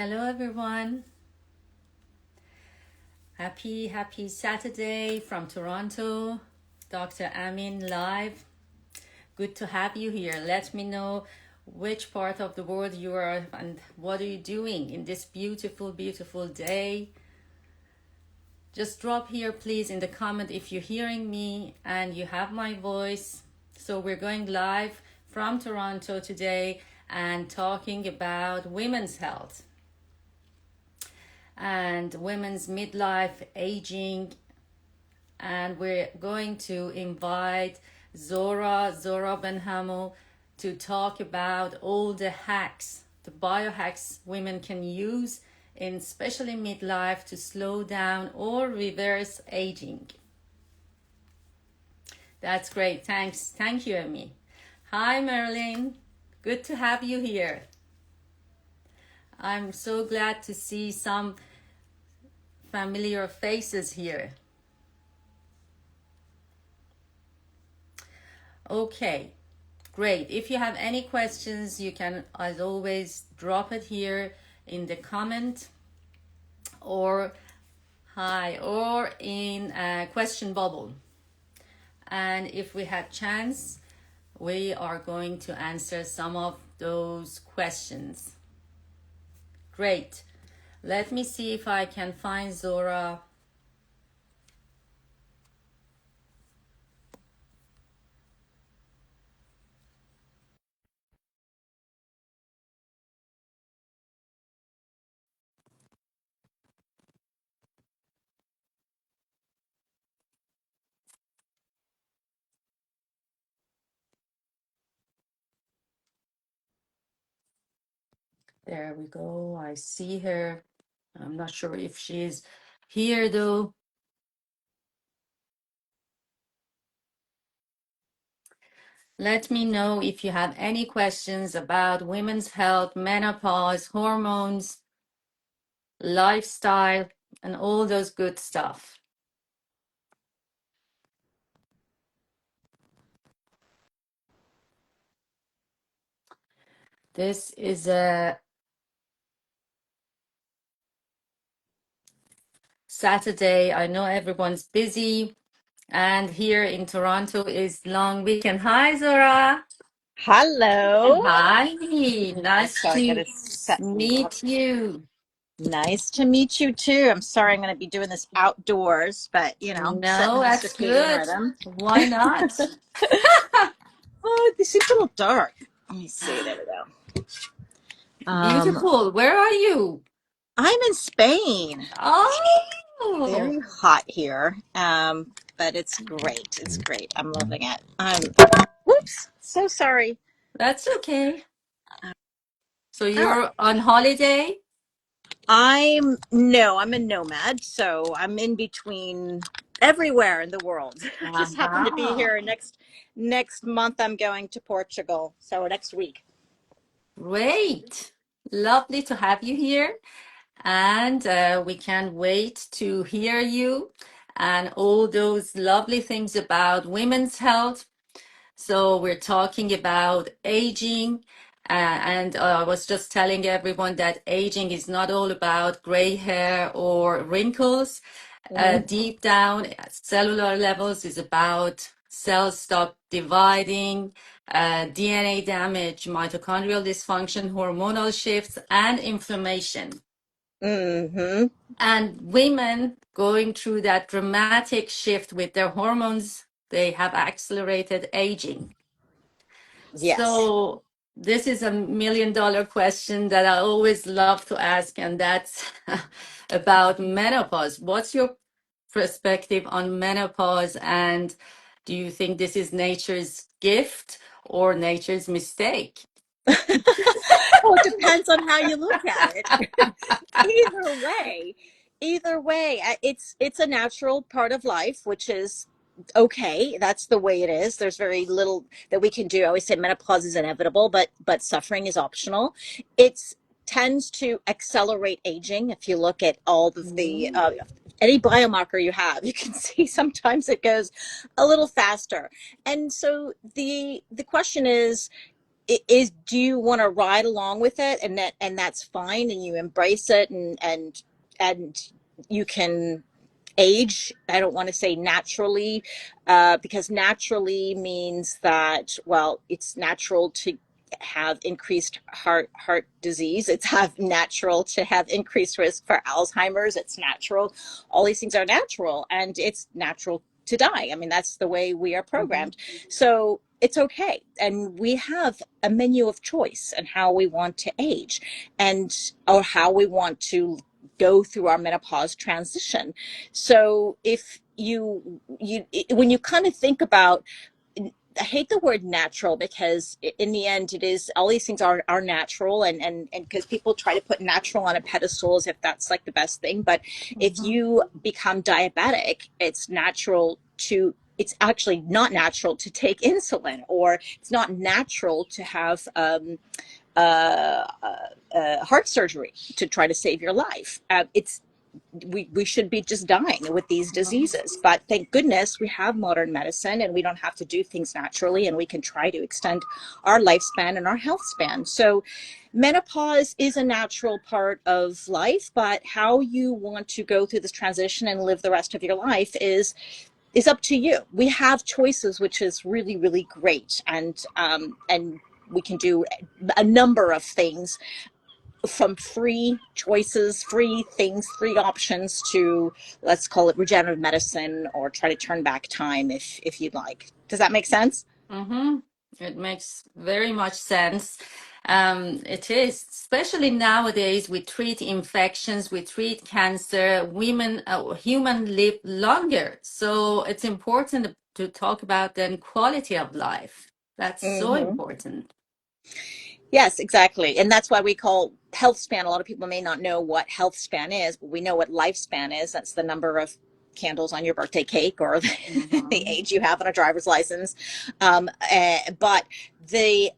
Hello, everyone. Happy Saturday from Toronto. Dr. Amin live. Good to have you here. Let me know which part of the world you are and what are you doing in this beautiful day. Just drop here, please, in the comment if you're hearing me and you have my voice. So we're going live from Toronto today and talking about women's health and women's midlife aging, and we're going to invite Zora Benhamo to talk about all the hacks, the biohacks women can use in especially midlife to slow down or reverse aging. That's great. Thank you, Amy. Hi, Marilyn. Good to have you here. I'm so glad to see some familiar faces here. Okay, great. If you have any questions, you can, as always, drop it here in the comment or in a question bubble. And if we have chance, we are going to answer some of those questions. Great. Let me see if I can find Zora. There we go. I see her. I'm not sure if she's here though. Let me know if you have any questions about women's health, menopause, hormones, lifestyle, and all those good stuff. This is a Saturday. I know everyone's busy, and here in Toronto is long weekend. Hi, Zora. Hello. Hi. I'm Nice sorry, I to gotta set you up. meet you. Nice to meet you too. I'm sorry I'm gonna be doing this outdoors, but No, setting the that's circadian good. rhythm. Why not? Oh, this seems a little dark. Let me see. There we go. Um, Beautiful. Where are you? I'm in Spain. Oh, Very hot here. But it's great. It's great. I'm loving it. Whoops. So sorry. that's okay. So All right. you're on holiday? I'm a nomad, so I'm in between everywhere in the world. Just happen to be Uh-huh. here next month. I'm going to Portugal, so next week. Great. Lovely to have you here. And we can't wait to hear you and all those lovely things about women's health. So we're talking about aging. And I was just telling everyone that aging is not all about gray hair or wrinkles. Mm, Deep down, at cellular levels is about cells stop dividing, DNA damage, mitochondrial dysfunction, hormonal shifts, and inflammation. hmm And women going through that dramatic shift with their hormones, they have accelerated aging. Yes. So this is a $1 million question that I always love to ask, and that's about menopause. What's your perspective on menopause, and do you think this is nature's gift or nature's mistake? Well, it depends on how you look at it. Either way, it's a natural part of life, which is okay. That's the way it is. There's very little that we can do. I always say menopause is inevitable, but suffering is optional. It's tends to accelerate aging. If you look at all of the Mm. any biomarker you have, you can see sometimes it goes a little faster. And so the question is, do you want to ride along with it, and that's fine, and you embrace it, and you can age. I don't want to say naturally, because naturally means that, well, it's natural to have increased heart disease. It's have natural to have increased risk for Alzheimer's. It's natural. All these things are natural, and it's natural to die. I mean, that's the way we are Mm-hmm. programmed. So it's okay. And we have a menu of choice and how we want to age, and or how we want to go through our menopause transition. So if you when you kind of think about, I hate the word natural, because in the end it is, all these things are natural, and because people try to put natural on a pedestal as if that's like the best thing. But if Mm-hmm. you become diabetic, it's actually not natural to take insulin, or it's not natural to have uh, heart surgery to try to save your life. It's we should be just dying with these diseases. But thank goodness we have modern medicine, and we don't have to do things naturally, and we can try to extend our lifespan and our health span. So menopause is a natural part of life, but how you want to go through this transition and live the rest of your life is up to you. We have choices, which is really, really great. And we can do a number of things, from free choices, free things, free options, to, let's call it, regenerative medicine, or try to turn back time if you'd like. Does that make sense? Mm-hmm. It makes very much sense. It is, especially nowadays, we treat infections, we treat cancer, women, human live longer. So it's important to talk about then quality of life. That's so Mm-hmm. important. Yes, exactly. And that's why we call health span. A lot of people may not know what health span is, but we know what lifespan is. That's the number of candles on your birthday cake, or the Mm-hmm. age you have on a driver's license. But the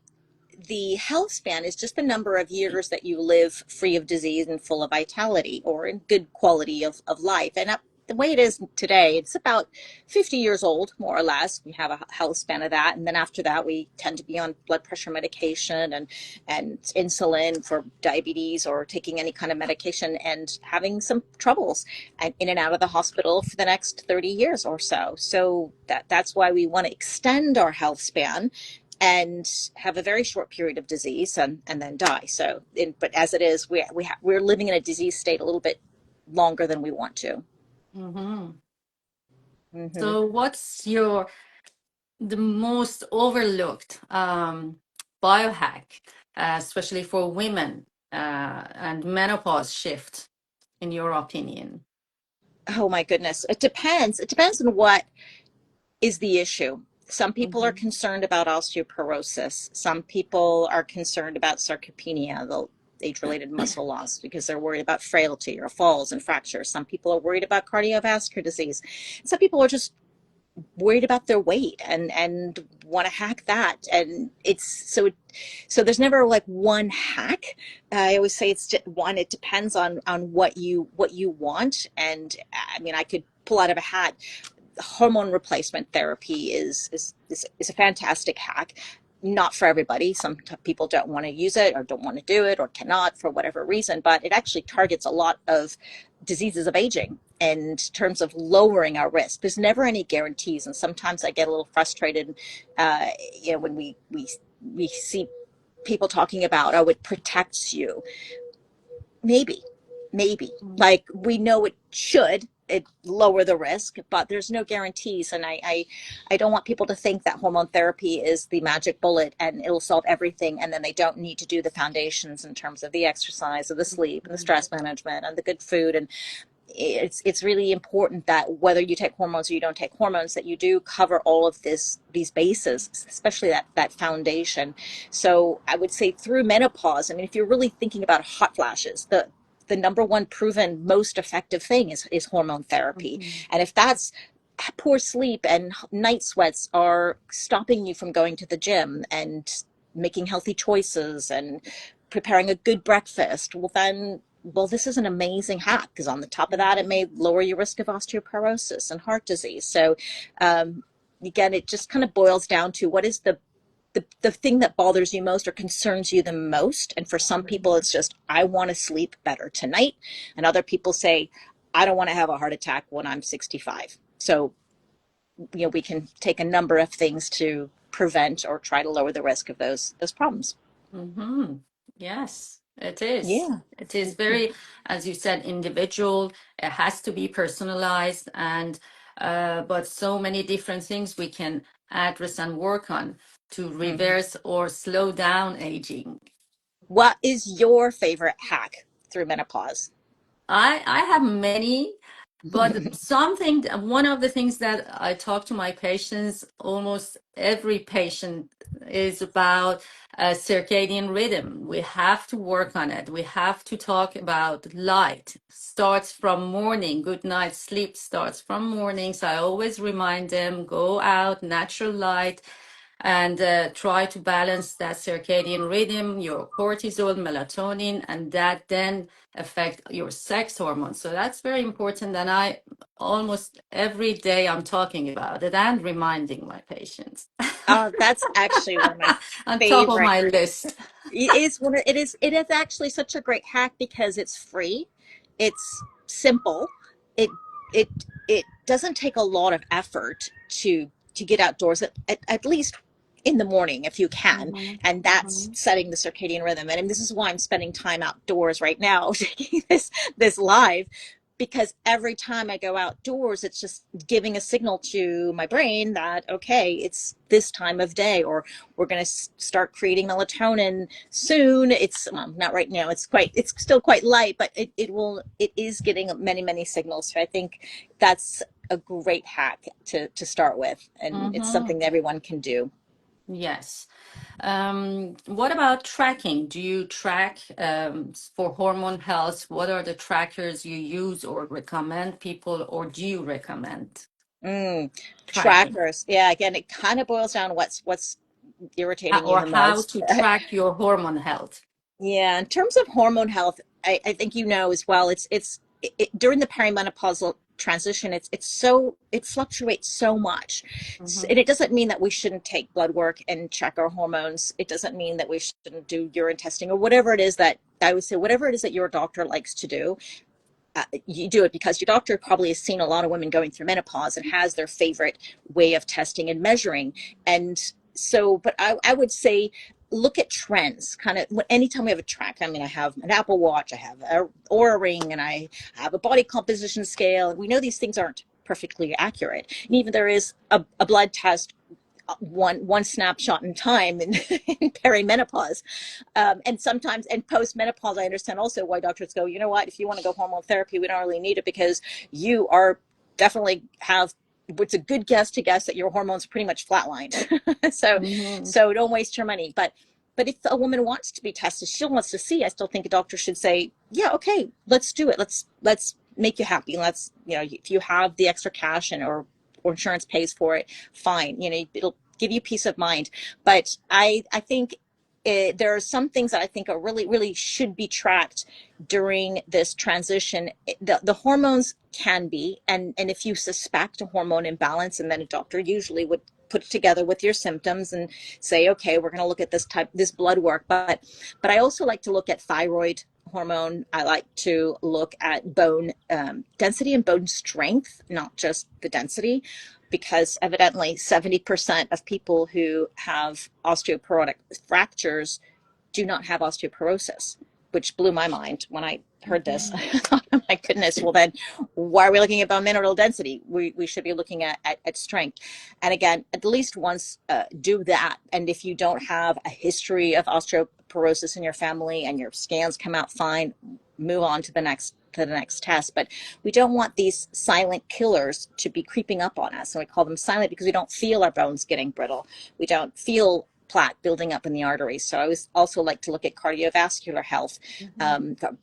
the health span is just the number of years that you live free of disease and full of vitality, or in good quality of life. And the way it is today, it's about 50 years old, more or less. We have a health span of that. And then after that, we tend to be on blood pressure medication and insulin for diabetes, or taking any kind of medication, and having some troubles, and in and out of the hospital for the next 30 years or so. So that's why we want to extend our health span and have a very short period of disease, and then die. But as it is, we're living in a disease state a little bit longer than we want to. Mm-hmm. Hmm. So what's the most overlooked biohack, especially for women, and menopause shift, in your opinion? Oh my goodness, it depends. It depends on what is the issue. Some people are Mm-hmm. concerned about osteoporosis. Some people are concerned about sarcopenia, the age-related muscle loss, because they're worried about frailty or falls and fractures. Some people are worried about cardiovascular disease. Some people are just worried about their weight and want to hack that. And so there's never like one hack. I always say it's just one. It depends on what you want. And I mean, I could pull out of a hat. Hormone replacement therapy is a fantastic hack. Not for everybody. Some people don't want to use it, or don't want to do it, or cannot for whatever reason, but it actually targets a lot of diseases of aging in terms of lowering our risk. There's never any guarantees, and sometimes I get a little frustrated, uh, when we see people talking about, oh, it protects you. Maybe, like, we know it lower the risk, but there's no guarantees. And I don't want people to think that hormone therapy is the magic bullet and it'll solve everything, and then they don't need to do the foundations in terms of the exercise, or the sleep, and the stress management, and the good food. And it's really important that whether you take hormones or you don't take hormones, that you do cover all of these bases, especially that foundation. So I would say through menopause, I mean, if you're really thinking about hot flashes, the number one proven most effective thing is hormone therapy. Mm-hmm. And if that's poor sleep and night sweats are stopping you from going to the gym and making healthy choices and preparing a good breakfast, well, this is an amazing hack, because on the top of that, it may lower your risk of osteoporosis and heart disease. So again, it just kind of boils down to what is the the thing that bothers you most or concerns you the most. And for some people, it's just, I want to sleep better tonight. And other people say, I don't want to have a heart attack when I'm 65. So, we can take a number of things to prevent or try to lower the risk of those problems. Mm-hmm. Yes, it is. Yeah. It is very, as you said, individual. It has to be personalized, and but so many different things we can address and work on to Mhm. reverse or slow down aging. What is your favorite hack through menopause? I have many, but one of the things that I talk to my patients, almost every patient, is about circadian rhythm. We have to work on it. We have to talk about light. Starts from morning. Good night sleep starts from morning. So I always remind them, go out, natural light, and try to balance that circadian rhythm, your cortisol, melatonin, and that then affect your sex hormones. So that's very important. And I almost every day I'm talking about it and reminding my patients That's actually one of my on top of favorite. my list. It is actually such a great hack because it's free, it's simple, it it it doesn't take a lot of effort to get outdoors at least in the morning if you can, Mhm, and that's mhm, setting the circadian rhythm. And this is why I'm spending time outdoors right now taking this live, because every time I go outdoors, it's just giving a signal to my brain that, okay, it's this time of day, or we're going to start creating melatonin soon. It's not right now. It's still quite light, but it is getting many signals. So I think that's a great hack to start with, and it's mhm. something that everyone can do. Yes. What about tracking? Do you track for hormone health? What are the trackers you use or recommend people, or do you recommend Mm, tracking? trackers. Yeah, again, it kind of boils down to what's irritating you Or the how most. to track your hormone health? Yeah, in terms of hormone health, I think as well. During the perimenopausal transition, it fluctuates so much. Hmm. And it doesn't mean that we shouldn't take blood work and check our hormones. It doesn't mean that we shouldn't do urine testing or whatever it is that I would say, whatever it is that your doctor likes to do. You do it because your doctor probably has seen a lot of women going through menopause and has their favorite way of testing and measuring. And so, but I would say, look at trends. Kind of anytime we have a track. I mean, I have an Apple Watch, I have a Oura Ring, and I have a body composition scale. And we know these things aren't perfectly accurate. And even there is a blood test, one snapshot in time in perimenopause, and sometimes in post-menopause. I understand also why doctors go, you know what, if you want to go hormone therapy, we don't really need it because you are definitely have, it's a good guess to guess that your hormones are pretty much flatlined. so Hmm. so don't waste your money. But if a woman wants to be tested, she wants to see, I still think a doctor should say, yeah, okay, let's do it. Let's make you happy. Let's, if you have the extra cash or insurance pays for it, fine. It'll give you peace of mind. But I think there are some things that I think are really should be tracked during this transition. The hormones can be, and if you suspect a hormone imbalance, and then a doctor usually would put it together with your symptoms and say, okay, we're going to look at this blood work. But I also like to look at thyroid hormone. I like to look at bone density and bone strength, not just the density, because evidently 70% of people who have osteoporotic fractures do not have osteoporosis, which blew my mind when I heard this. I thought, oh my goodness, well then why are we looking at bone mineral density? We should be looking at strength. And again, at least once do that. And if you don't have a history of osteoporosis in your family and your scans come out fine, move on to the next test. But we don't want these silent killers to be creeping up on us. And we call them silent because we don't feel our bones getting brittle. We don't feel plaque building up in the arteries. So I always also like to look at cardiovascular health,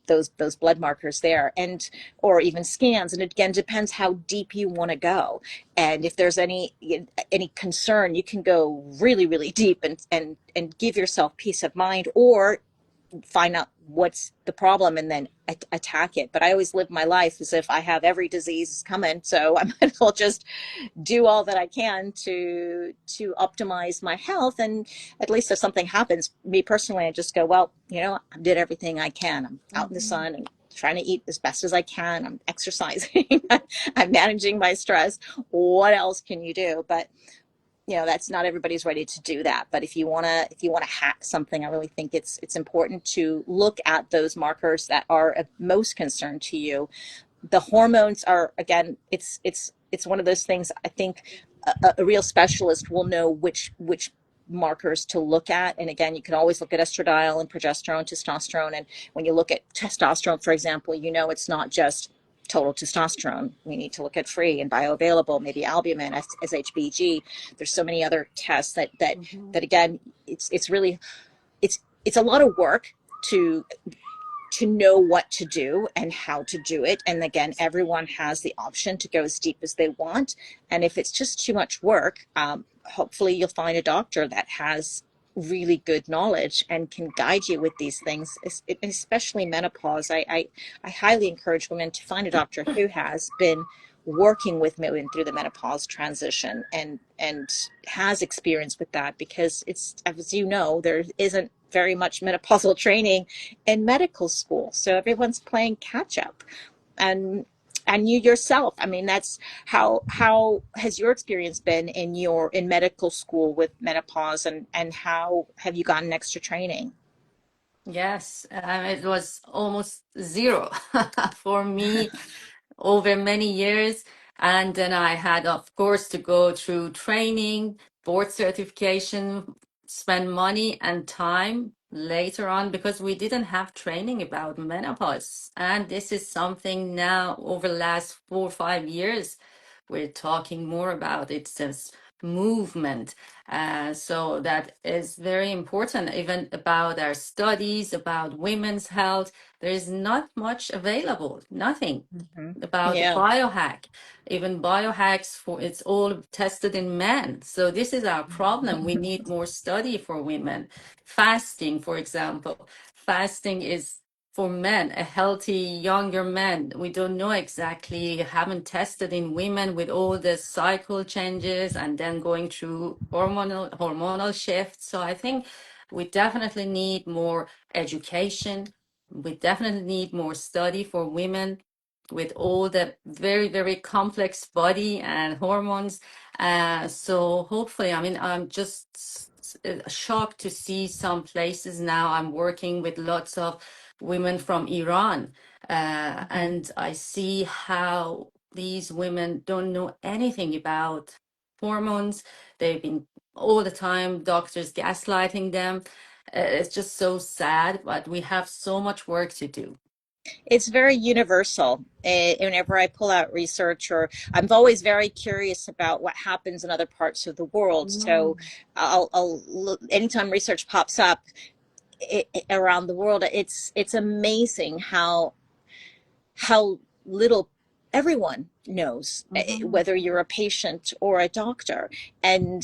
those blood markers there, and or even scans. And it again depends how deep you want to go. And if there's any concern, you can go really deep and give yourself peace of mind, or find out what's the problem and then attack it. But I always live my life as if I have every disease coming, so I might as well just do all that I can to optimize my health. And at least if something happens, me personally, I just go, well, I did everything I can. I'm out in the Mhm. sun and trying to eat as best as I can. I'm exercising. I'm managing my stress. What else can you do? But that's not everybody's ready to do that. But if you want to hack something, I really think it's important to look at those markers that are of most concern to you. The hormones are, again, it's one of those things. I think a real specialist will know which markers to look at. And again, you can always look at estradiol and progesterone, testosterone. And when you look at testosterone, for example, it's not just total testosterone. We need to look at free and bioavailable, maybe albumin, SHBG. There's so many other tests Mhm. that again, it's really, it's a lot of work to know what to do and how to do it. And again, everyone has the option to go as deep as they want. And if it's just too much work, hopefully you'll find a doctor that has really good knowledge and can guide you with these things, especially menopause. I highly encourage women to find a doctor who has been working with women through the menopause transition and has experience with that, because it's, as you know, there isn't very much menopausal training in medical school, so everyone's playing catch up. And you yourself, I mean, that's how has your experience been in medical school with menopause, and how have you gotten extra training? Yes, it was almost zero for me over many years. And then I had, of course, to go through training, board certification, spend money and time later on because we didn't have training about menopause. And this is something now over the last 4 or 5 years, we're talking more about. It's this movement. So that is very important, even about our studies, about women's health. There is not much available, nothing Mhm. about the Yeah. biohack. Even biohacks for it's all tested in men. So this is our problem. We need more study for women. Fasting, for example. Fasting is for men, a healthy younger man. We don't know exactly, haven't tested in women with all the cycle changes and then going through hormonal shifts. So I think we definitely need more education. We definitely need more study for women with all the very, very complex body and hormones. So hopefully, I mean, I'm just shocked to see some places now. I'm working with lots of women from Iran, Mhm. and I see how these women don't know anything about hormones. They've been all the time, doctors gaslighting them. It's just so sad, but we have so much work to do. It's very universal. Whenever I pull out research, or I'm always very curious about what happens in other parts of the world. So Mm. I'll look, anytime research pops up around the world, it's amazing how little everyone knows, Mhm. whether you're a patient or a doctor. And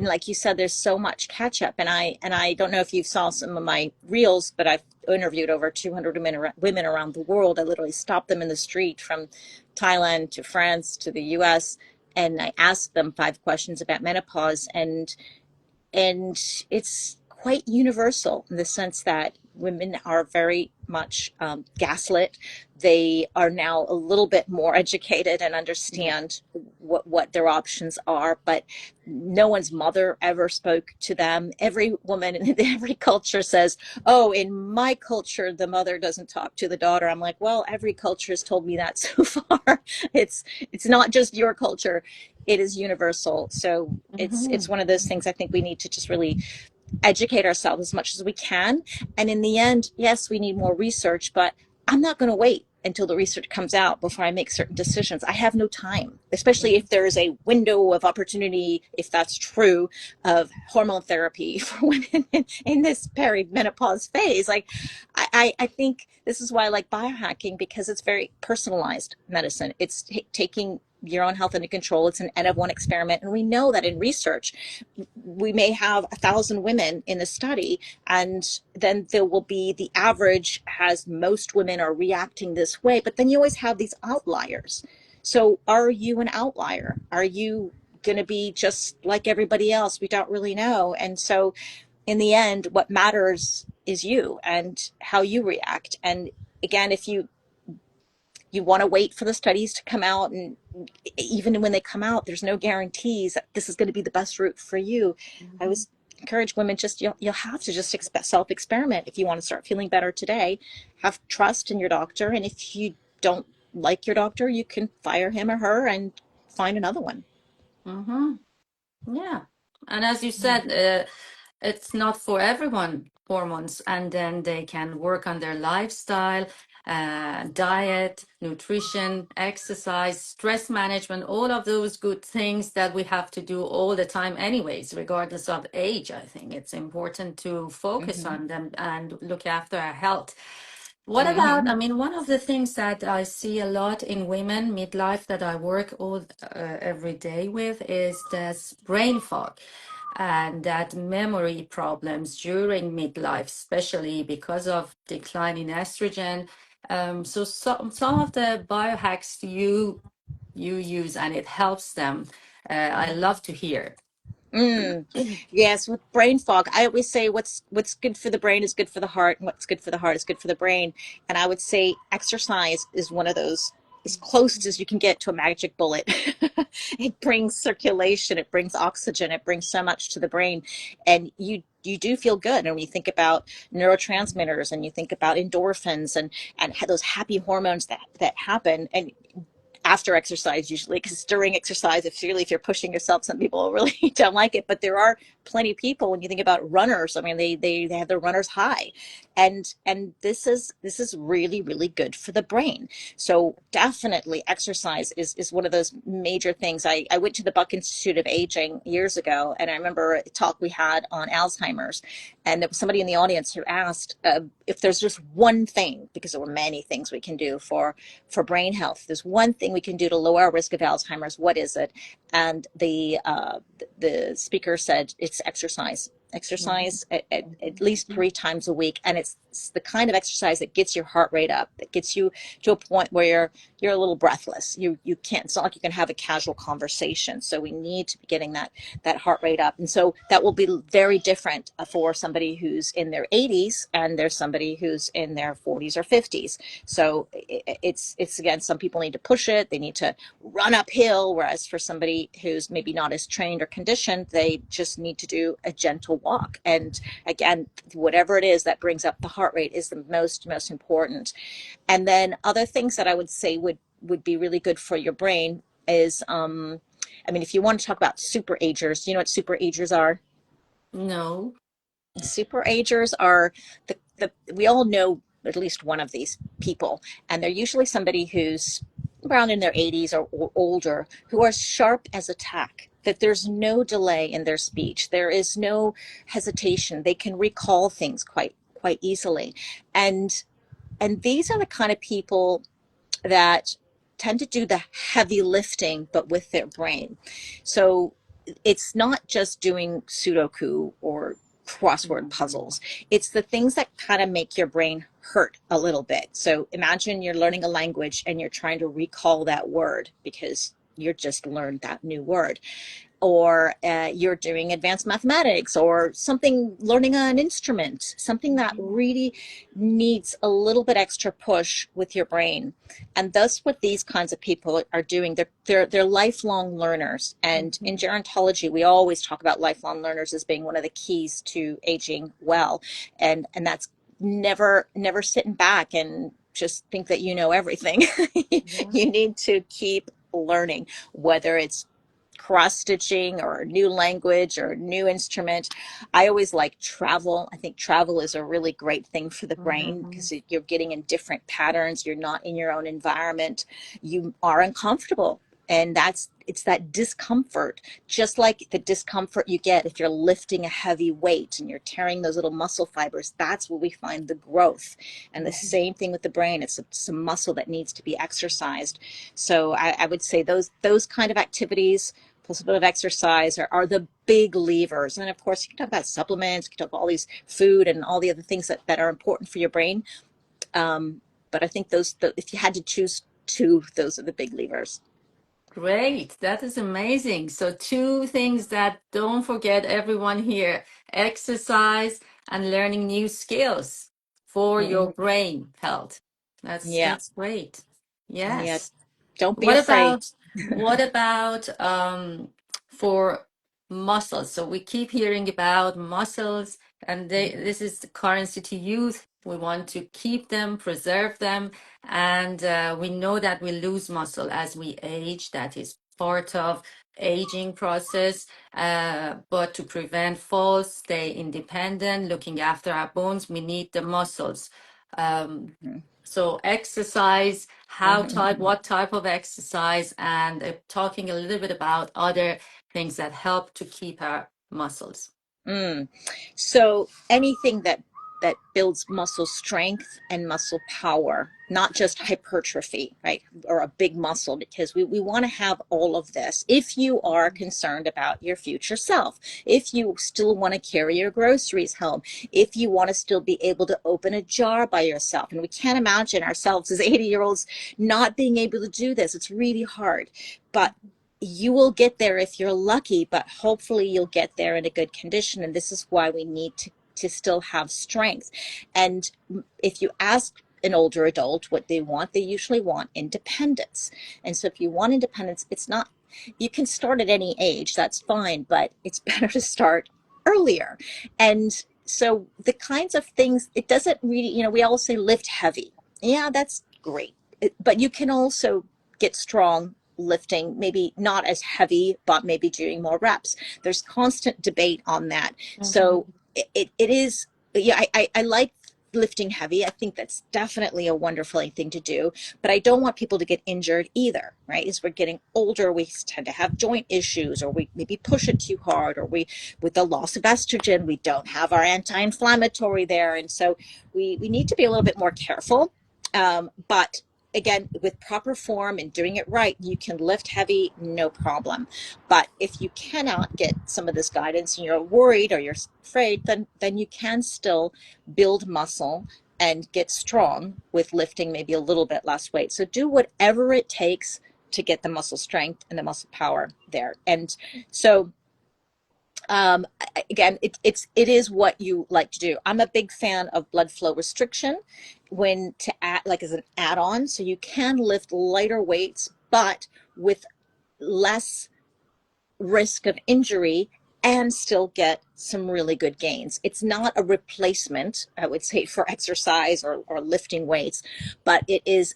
like you said, there's so much catch up. And I don't know if you saw some of my reels, but I've interviewed over 200 women around the world. I literally stopped them in the street from Thailand to France to the US, and I asked them 5 questions about menopause. And it's quite universal in the sense that women are very much gaslit. They are now a little bit more educated and Yeah. understand what their options are, but no one's mother ever spoke to them. Every woman in every culture says, "Oh, in my culture, the mother doesn't talk to the daughter." I'm like, well, every culture has told me that so far. It's not just your culture, it is universal. So it's Mhm. one of those things. I think we need to just really educate ourselves as much as we can. And in the end, yes, we need more research, but I'm not going to wait until the research comes out before I make certain decisions. I have no time, especially if there is a window of opportunity, if that's true, of hormone therapy for women in this perimenopause phase. Like, I think this is why I like biohacking, because it's very personalized medicine. It's taking your own health under control. It's an N of one experiment. And we know that in research, we may have 1,000 women in a study, and then there will be the average has most women are reacting this way, but then you always have these outliers. So are you an outlier? Are you going to be just like everybody else? We don't really know. And so in the end, what matters is you and how you react. And again, if you want to wait for the studies to come out, and even when they come out, there's no guarantees that this is going to be the best route for you. I Mhm. always encourage women, just you'll have to just self experiment. If you want to start feeling better today, have trust in your doctor, and if you don't like your doctor, you can fire him or her and find another one. Mhm. Yeah. And as you said, it's not for everyone, hormones, and then they can work on their lifestyle, diet, nutrition, exercise, stress management, all of those good things that we have to do all the time, anyways, regardless of age. I think it's important to focus Mm-hmm. on them and look after our health. What about, Mm-hmm. I mean, one of the things that I see a lot in women midlife that I work every day with is this brain fog and that memory problems during midlife, especially because of decline in estrogen. So some of the biohacks you use and it helps them. I love to hear. Mm. Yes, with brain fog, I always say what's good for the brain is good for the heart, and what's good for the heart is good for the brain. And I would say exercise is one of those, as close as you can get to a magic bullet. It brings circulation, it brings oxygen, it brings so much to the brain, and you do feel good. And when you think about neurotransmitters and you think about endorphins and those happy hormones that happen, and after exercise usually, because during exercise, if you're pushing yourself, some people really don't like it, but there are plenty of people, when you think about runners, I mean, they have their runner's high, and this is really really good for the brain. So definitely exercise is one of those major things. I went to the Buck Institute of Aging years ago, and I remember a talk we had on Alzheimer's, and there was somebody in the audience who asked, if there's just one thing, because there were many things we can do for brain health. There's one thing we can do to lower our risk of Alzheimer's. What is it? And the speaker said it's exercise. Mhm. Exercise at least 3 times a week, and it's the kind of exercise that gets your heart rate up, that gets you to a point where you're a little breathless. You can't. It's not like you can have a casual conversation. So we need to be getting that heart rate up, and so that will be very different for somebody who's in their 80s, and there's somebody who's in their 40s or 50s. So it's again, some people need to push it, they need to run uphill, whereas for somebody who's maybe not as trained or conditioned, they just need to do a gentle walk. And again, whatever it is that brings up the heart rate is the most important. And then other things that I would say would be really good for your brain is, I mean, if you want to talk about super agers, do you know what super agers are? No. Super agers are the we all know at least one of these people, and they're usually somebody who's around in their 80s or older, who are sharp as a tack, that there's no delay in their speech, there is no hesitation, they can recall things quite easily. And these are the kind of people that tend to do the heavy lifting, but with their brain. So it's not just doing Sudoku or crossword Mhm. puzzles. It's the things that kind of make your brain hurt a little bit. So imagine you're learning a language and you're trying to recall that word because you just learned that new word, or you're doing advanced mathematics or something, learning an instrument, something that really needs a little bit extra push with your brain. And that's what these kinds of people are doing. They're lifelong learners. And in Mhm. gerontology, we always talk about lifelong learners as being one of the keys to aging well. And that's never sitting back and just think that you know everything. Yeah. You need to keep learning, whether it's cross stitching or a new language or a new instrument. I always like travel. I think travel is a really great thing for the brain Mhm. because you're getting in different patterns. You're not in your own environment. You are uncomfortable. And it's that discomfort, just like the discomfort you get if you're lifting a heavy weight and you're tearing those little muscle fibers. That's where we find the growth. And the same thing with the brain. It's a muscle that needs to be exercised. So I would say those kind of activities plus a bit of exercise are the big levers. And of course, you can talk about supplements, you can talk about all these food and all the other things that are important for your brain. But I think if you had to choose two, those are the big levers. Great. That is amazing. So two things that don't forget everyone here, exercise and learning new skills for your Mm-hmm. brain health. That's Yeah. that's great. Yeah. Yes. Don't be What afraid. about what about for muscles? So we keep hearing about muscles, and this is the currency to youth. We want to keep them, preserve them, and we know that we lose muscle as we age. That is part of aging process. But to prevent falls, stay independent, looking after our bones, we need the muscles. Um, so exercise, what type of exercise, and talking a little bit about other things that help to keep our muscles. Mm. So anything that builds muscle strength and muscle power, not just hypertrophy, right? Or a big muscle, because we want to have all of this. If you are concerned about your future self, if you still want to carry your groceries home, if you want to still be able to open a jar by yourself, and we can't imagine ourselves as 80-year-olds not being able to do this. It's really hard. But you will get there if you're lucky, but hopefully you'll get there in a good condition. And this is why we need to still have strength. And if you ask an older adult what they want, they usually want independence. And so if you want independence, it's not, you can start at any age, that's fine, but it's better to start earlier. And so the kinds of things, it doesn't really, we all say lift heavy. Yeah, that's great. But you can also get strong lifting, maybe not as heavy, but maybe doing more reps. There's constant debate on that. So it is, yeah, I like lifting heavy. I think that's definitely a wonderful thing to do, but I don't want people to get injured either, right? As we're getting older, we tend to have joint issues, or we maybe push it too hard, or with the loss of estrogen, we don't have our anti-inflammatory there. And so we need to be a little bit more careful. But again, with proper form and doing it right, you can lift heavy, no problem. But if you cannot get some of this guidance and you're worried or you're afraid, then you can still build muscle and get strong with lifting maybe a little bit less weight. So do whatever it takes to get the muscle strength and the muscle power there. And so um, again, it is what you like to do. I'm a big fan of blood flow restriction when to add, like as an add-on. So you can lift lighter weights, but with less risk of injury and still get some really good gains. It's not a replacement, I would say, for exercise or lifting weights, but it's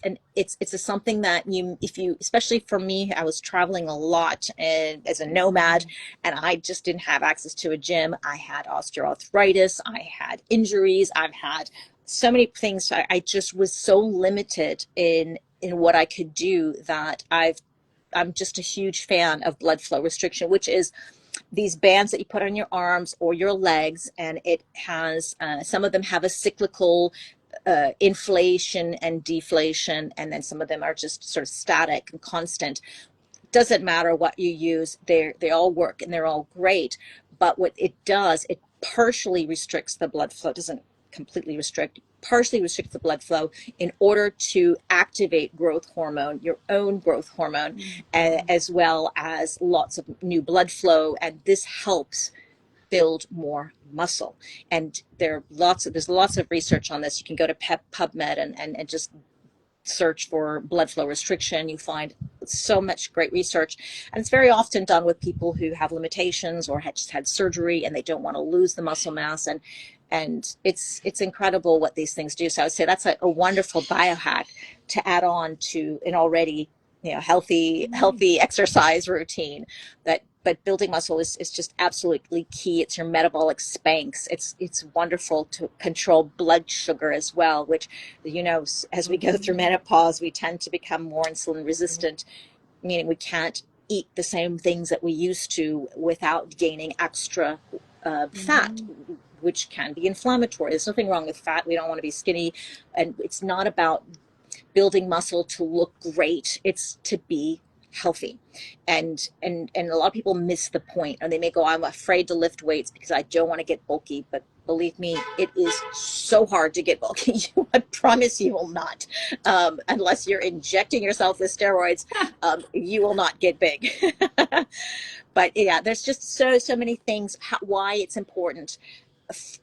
a something that if you, especially for me, I was traveling a lot and as a nomad, and I just didn't have access to a gym. I had osteoarthritis, I had injuries, I've had so many things. I just was so limited in what I could do that I'm just a huge fan of blood flow restriction, which is these bands that you put on your arms or your legs, and it has some of them have a cyclical inflation and deflation, and then some of them are just sort of static and constant. Doesn't matter what you use, they all work and they're all great. But what it does, it partially restricts the blood flow. It doesn't completely restrict, partially restricts the blood flow in order to activate growth hormone, your own growth hormone, as well as lots of new blood flow. And this helps build more muscle. And there's lots of research on this. You can go to PubMed and just search for blood flow restriction. You find so much great research, and it's very often done with people who have limitations or just had surgery and they don't want to lose the muscle mass, and it's incredible what these things do. So I would say that's a wonderful biohack to add on to an already healthy exercise routine. But building muscle is just absolutely key. It's your metabolic spanks. It's wonderful to control blood sugar as well, which as we go through menopause, we tend to become more insulin resistant. meaning we can't eat the same things that we used to without gaining extra fat, Mm-hmm. which can be inflammatory. There's nothing wrong with fat. We don't want to be skinny. And it's not about building muscle to look great. It's to be healthy. And a lot of people miss the point, and they may go, I'm afraid to lift weights because I don't want to get bulky. But believe me, it is so hard to get bulky. I promise you will not, unless you're injecting yourself with steroids. You will not get big. But yeah, there's just so many things why it's important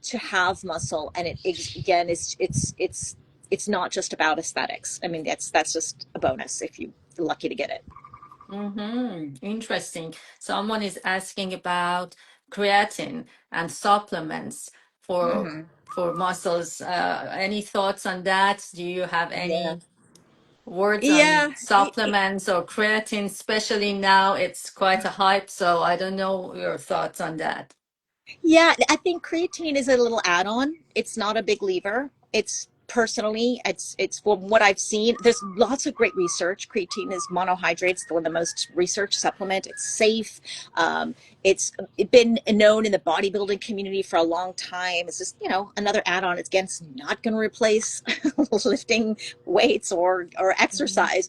to have muscle, and again, it's not just about aesthetics. I mean, that's just a bonus if you're lucky to get it. Mm-hmm. Interesting. Someone is asking about creatine and supplements for Hmm. muscles. Any thoughts on that? Do you have Yeah. any words on Yeah. supplements or creatine? Especially now, it's quite a hype, so I don't know your thoughts on that. Yeah, I think creatine is a little add-on. It's not a big lever. It's personally, it's from what I've seen. There's lots of great research. Creatine is monohydrate. It's one of the most researched supplement. It's safe. It's been known in the bodybuilding community for a long time. It's just, another add-on. It's again, it's not going to replace lifting weights or Mhm. exercise,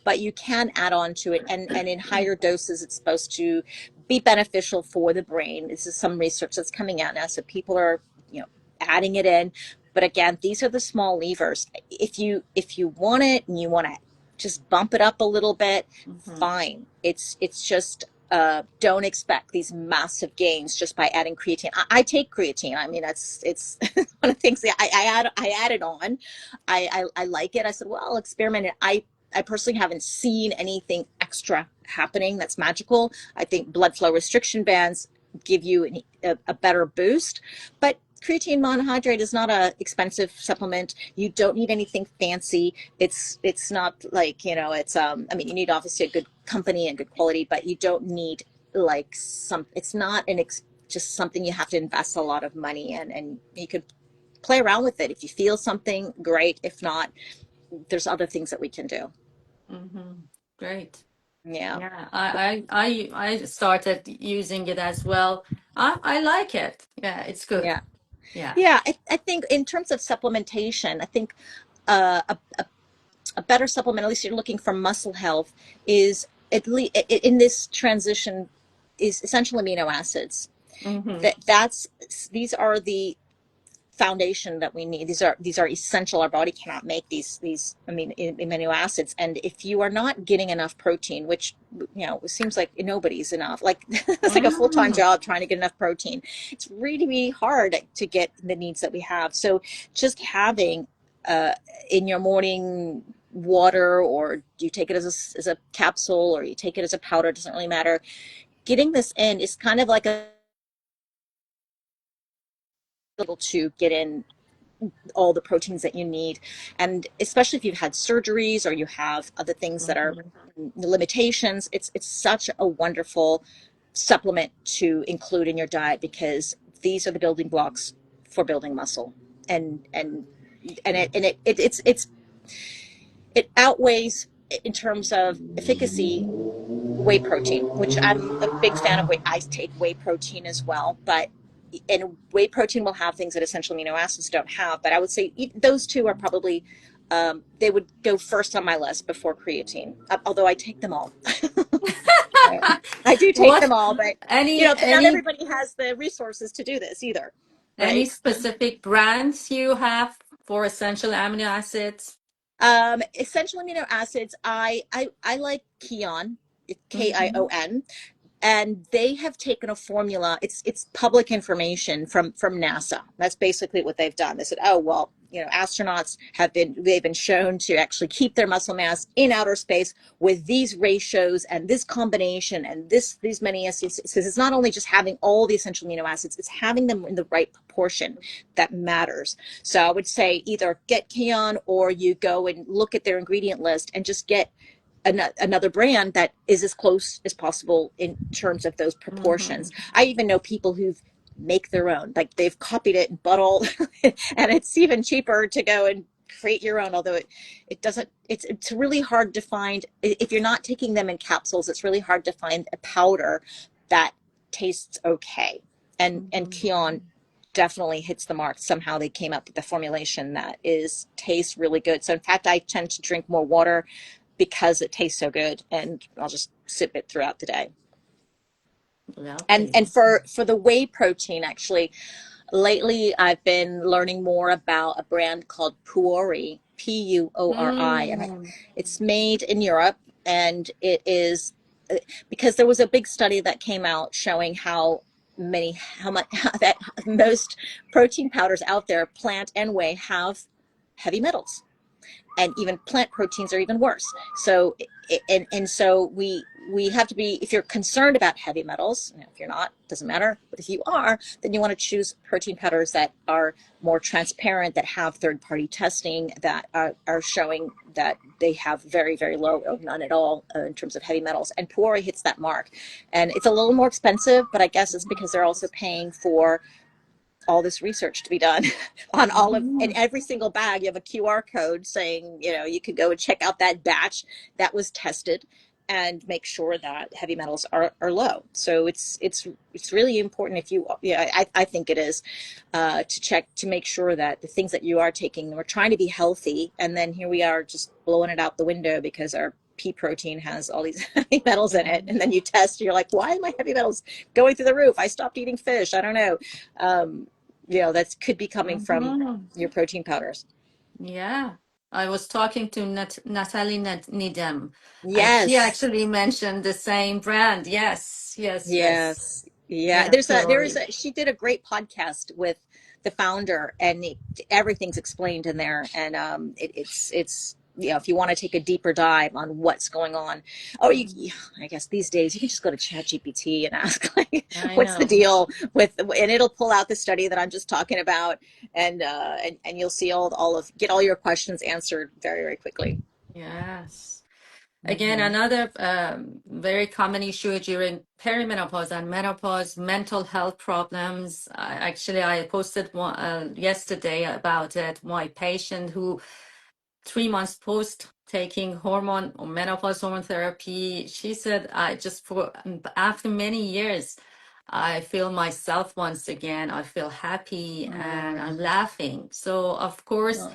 but you can add on to it, and in higher doses it's supposed to be beneficial for the brain. This is some research that's coming out now, so people are adding it in. But again, these are the small levers. If you want it and you want to just bump it up a little bit, Mhm. fine. It's just don't expect these massive gains just by adding creatine. I take creatine. I mean, it's one of the things that I added on. I like it. I said, well, I'll experiment it. I personally haven't seen anything extra happening that's magical. I think blood flow restriction bands give you a better boost, but creatine monohydrate is not a expensive supplement. You don't need anything fancy. It's not like, it's I mean, you need obviously a good company and good quality, but you don't need like it's not just something you have to invest a lot of money in, and you could play around with it. If you feel something, great. If not, there's other things that we can do. Mhm. Great. Yeah. Yeah, I started using it as well. I like it. Yeah, it's good. Yeah. Yeah. Yeah. I think in terms of supplementation, I think a better supplement, at least you're looking for muscle health, is at least in this transition is essential amino acids. Mm-hmm. That's these are the foundation that we need. These are essential. Our body cannot make these amino acids, and if you are not getting enough protein, which it seems like nobody's enough, like it's like a full-time Mm-hmm. job trying to get enough protein. It's really, really hard to get the needs that we have. So just having uh, in your morning water, or you take it as a capsule, or you take it as a powder, doesn't really matter. Getting this in is kind of like a able to get in all the proteins that you need. And especially if you've had surgeries or you have other things that are Mm-hmm. limitations, it's such a wonderful supplement to include in your diet, because these are the building blocks for building muscle. And it outweighs in terms of efficacy whey protein, which I'm a big fan of. I take whey protein as well, but and whey protein will have things that essential amino acids don't have. But I would say those two are probably they would go first on my list before creatine. Although I take them all, I do take them What all, but any but not any everybody has the resources to do this either, any right? specific brands you have for essential amino acids? Essential amino acids. I like Kion, Mm-hmm. Kion, and they have taken a formula. It's public information from NASA. That's basically what they've done. They said, oh well, astronauts they've been shown to actually keep their muscle mass in outer space with these ratios and this combination and these many acids. So it's not only just having all the essential amino acids, it's having them in the right proportion that matters. So I would say either get Kion, or you go and look at their ingredient list and just get another brand that is as close as possible in terms of those proportions. Mm-hmm. I even know people who make their own, like they've copied it and bought all, and it's even cheaper to go and create your own, although it doesn't, it's really hard to find, if you're not taking them in capsules, it's really hard to find a powder that tastes okay. And Mhm. Kion definitely hits the mark. Somehow they came up with a formulation that is tastes really good. So in fact, I tend to drink more water because it tastes so good, and I'll just sip it throughout the day. And Lovely. for the whey protein, actually, lately I've been learning more about a brand called Puori, Puori, and Mm. it's made in Europe, and it is because there was a big study that came out showing how much that most protein powders out there, plant and whey, have heavy metals, and even plant proteins are even worse. So and so we have to be, if you're concerned about heavy metals, if you're not, doesn't matter, but if you are, then you want to choose protein powders that are more transparent, that have third-party testing, that are showing that they have very, very low or none at all in terms of heavy metals. And Puori hits that mark. And it's a little more expensive, but I guess it's because they're also paying for all this research to be done on all of, in Mhm. every single bag you have a QR code saying, you could go and check out that batch that was tested and make sure that heavy metals are low. So it's really important, if you, yeah, I think it is, to check, to make sure that the things that you are taking, we're trying to be healthy, and then here we are just blowing it out the window because our pea protein has all these heavy metals in Yeah. it, and then you test, you're like, why are my heavy metals going through the roof? I stopped eating fish, I don't know. um, that could be coming from Mhm. your protein powders. Yeah. I was talking to Natalie Nidem, and she Yes. actually mentioned the same brand. Yes, yes, yes. Yes. Yeah. Yeah, There is Purori. a, she did a great podcast with the founder, and everything's explained in there. And it's, if you want to take a deeper dive on what's going on. Oh, Mhm. I guess these days you can just go to ChatGPT and ask, like, I what's the know. deal with, and it'll pull out the study that I'm just talking about, and you'll see get all your questions answered very, very quickly. Yes. Again, Hmm. another very common issue during perimenopause and menopause, mental health problems. Actually, I posted one yesterday about it. My patient who 3 months post taking hormone or menopause hormone therapy, she said, I just for after many years, I feel myself once again. I feel happy and I'm Mm. laughing. So of course, Oh.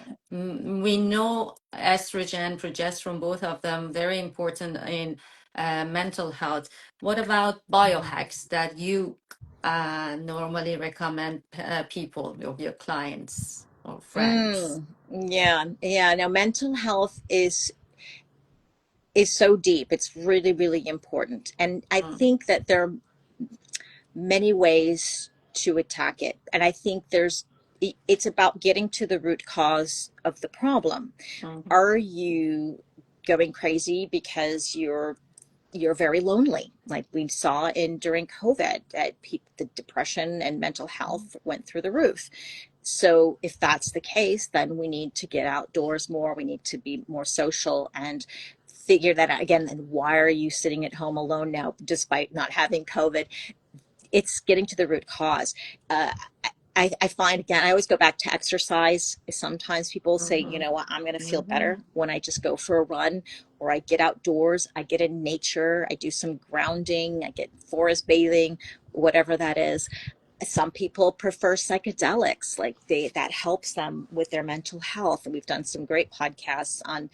we know estrogen, progesterone, both of them very important in mental health. What about biohacks that you normally recommend people, your clients or friends? Yeah, yeah. Now, mental health is so deep. It's really, really important, and I Mm, think that there are many ways to attack it. And I think it's about getting to the root cause of the problem. mhm, Are you going crazy because you're very lonely, like we saw in during COVID, that the depression and mental health went through the roof? So if that's the case, then we need to get outdoors more. We need to be more social and figure that out again. And why are you sitting at home alone now, despite not having COVID? It's getting to the root cause. Uh, I find, again, I always go back to exercise. Sometimes people say, you mhm, know what, I'm going to feel mhm, better when I just go for a run, or I get outdoors, I get in nature, I do some grounding, I get forest bathing, whatever that is. Some people prefer psychedelics, like that helps them with their mental health. And we've done some great podcasts on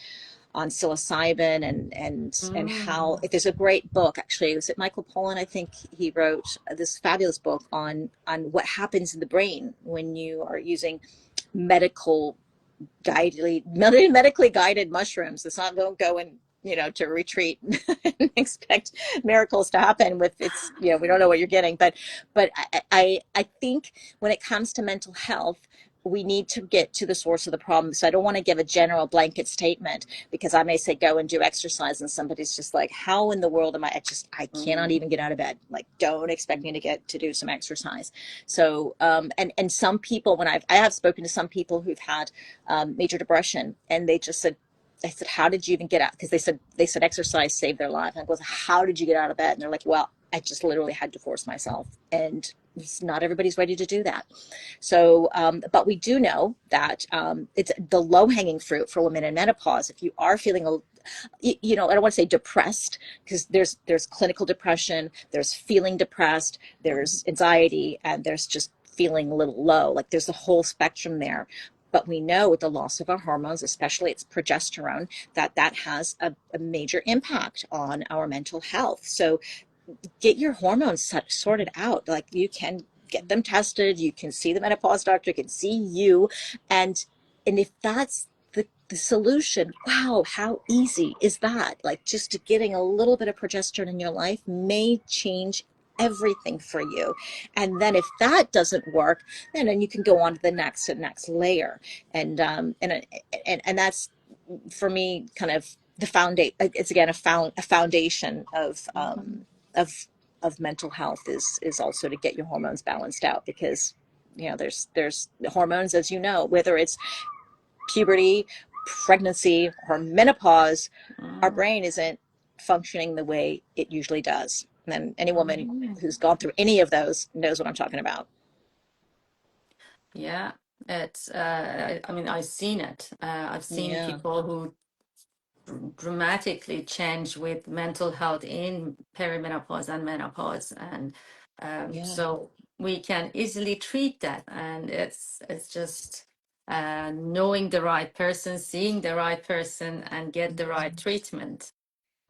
psilocybin, and how, mm, if there's a great book, actually, was it Michael Pollan, I think, he wrote this fabulous book on what happens in the brain when you are using medical medically guided mushrooms. It's not, don't go and, to retreat and expect miracles to happen with, it's, we don't know what you're getting. But I think when it comes to mental health, we need to get to the source of the problem. So I don't want to give a general blanket statement, because I may say go and do exercise, and somebody's just like, how in the world am I cannot mm, even get out of bed. Like, don't expect me to get to do some exercise. So and some people, I have spoken to some people who've had major depression, and they just said, I said, how did you even get out? Because they said exercise saved their life. And I goes, how did you get out of bed? And they're like, well, I just literally had to force myself. And Not everybody's ready to do that. So, but we do know that it's the low hanging fruit for women in menopause. If you are feeling I don't want to say depressed, because there's clinical depression, there's feeling depressed, there's anxiety, and there's just feeling a little low. Like there's a whole spectrum there. But we know with the loss of our hormones, especially it's progesterone, that has a major impact on our mental health. So get your hormones sorted out. Like you can get them tested, you can see the menopause doctor, can see you, and if that's the solution, wow, how easy is that? Like just getting a little bit of progesterone in your life may change everything for you. And then if that doesn't work, then you can go on to the next layer. And that's for me kind of the foundation. It's again a foundation Mhm. of of mental health is also to get your hormones balanced out, because there's hormones, as you know, whether it's puberty, pregnancy, or menopause, our Mhm. brain isn't functioning the way it usually does. And any woman Mhm. who's gone through any of those knows what I'm talking about. Yeah, it's I mean, I've seen it. I've seen Yeah, people who dramatically change with mental health in perimenopause and menopause, and yeah. so we can easily treat that. And it's just knowing the right person, seeing the right person, and get the right treatment.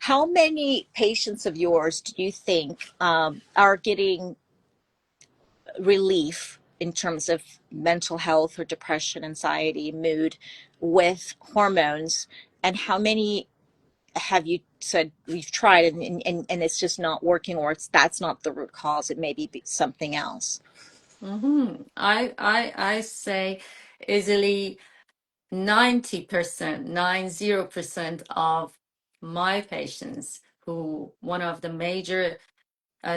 How many patients of yours do you think are getting relief in terms of mental health or depression, anxiety, mood with hormones? And how many have you said we've tried and it's just not working, or that's not the root cause, it may be something else? I say easily 90%, 90% of my patients who one of the major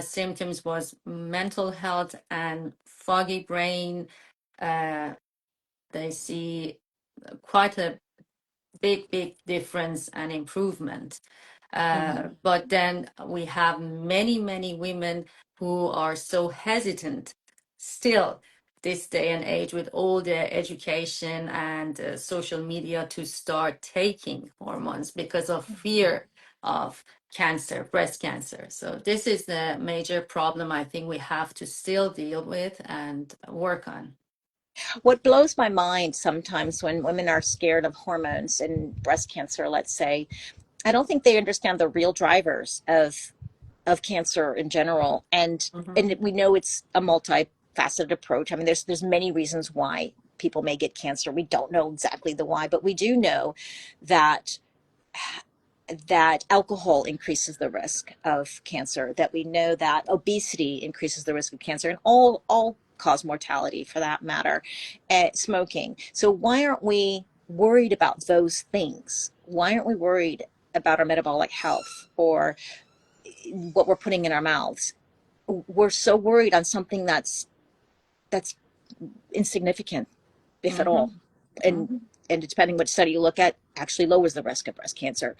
symptoms was mental health and foggy brain. Uh, they see quite a big difference and improvement. Mm-hmm. But then we have many women who are so hesitant still this day and age with all the education and social media to start taking hormones because of fear of cancer, breast cancer. So this is the major problem I think we have to still deal with and work on. What blows my mind sometimes when women are scared of hormones and breast cancer, let's say, I don't think they understand the real drivers of cancer in general. And Hmm. we know it's a multifaceted approach. I mean, there's many reasons why people may get cancer. We don't know exactly the why, but we do know that that alcohol increases the risk of cancer, that we know that obesity increases the risk of cancer, and all cause mortality for that matter, smoking. So why aren't we worried about those things? Why aren't we worried about our metabolic health or what we're putting in our mouths? We're so worried on something that's insignificant, if at all. Hmm. and and depending which study you look at, actually lowers the risk of breast cancer.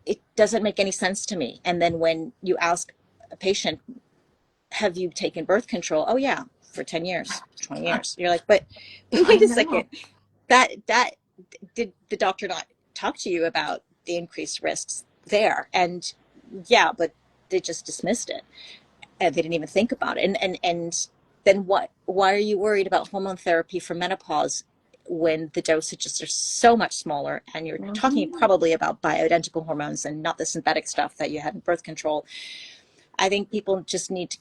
It doesn't make any sense to me. And then when you ask a patient, have you taken birth control? Oh yeah, for 10 years, 20 years. You're like, but I wait a second. know. That did the doctor not talk to you about the increased risks there? And yeah, but they just dismissed it, and they didn't even think about it. And then what? Why are you worried about hormone therapy for menopause when the dosages are so much smaller, and you're talking Hmm. probably about bioidentical hormones and not the synthetic stuff that you had in birth control? I think people just need to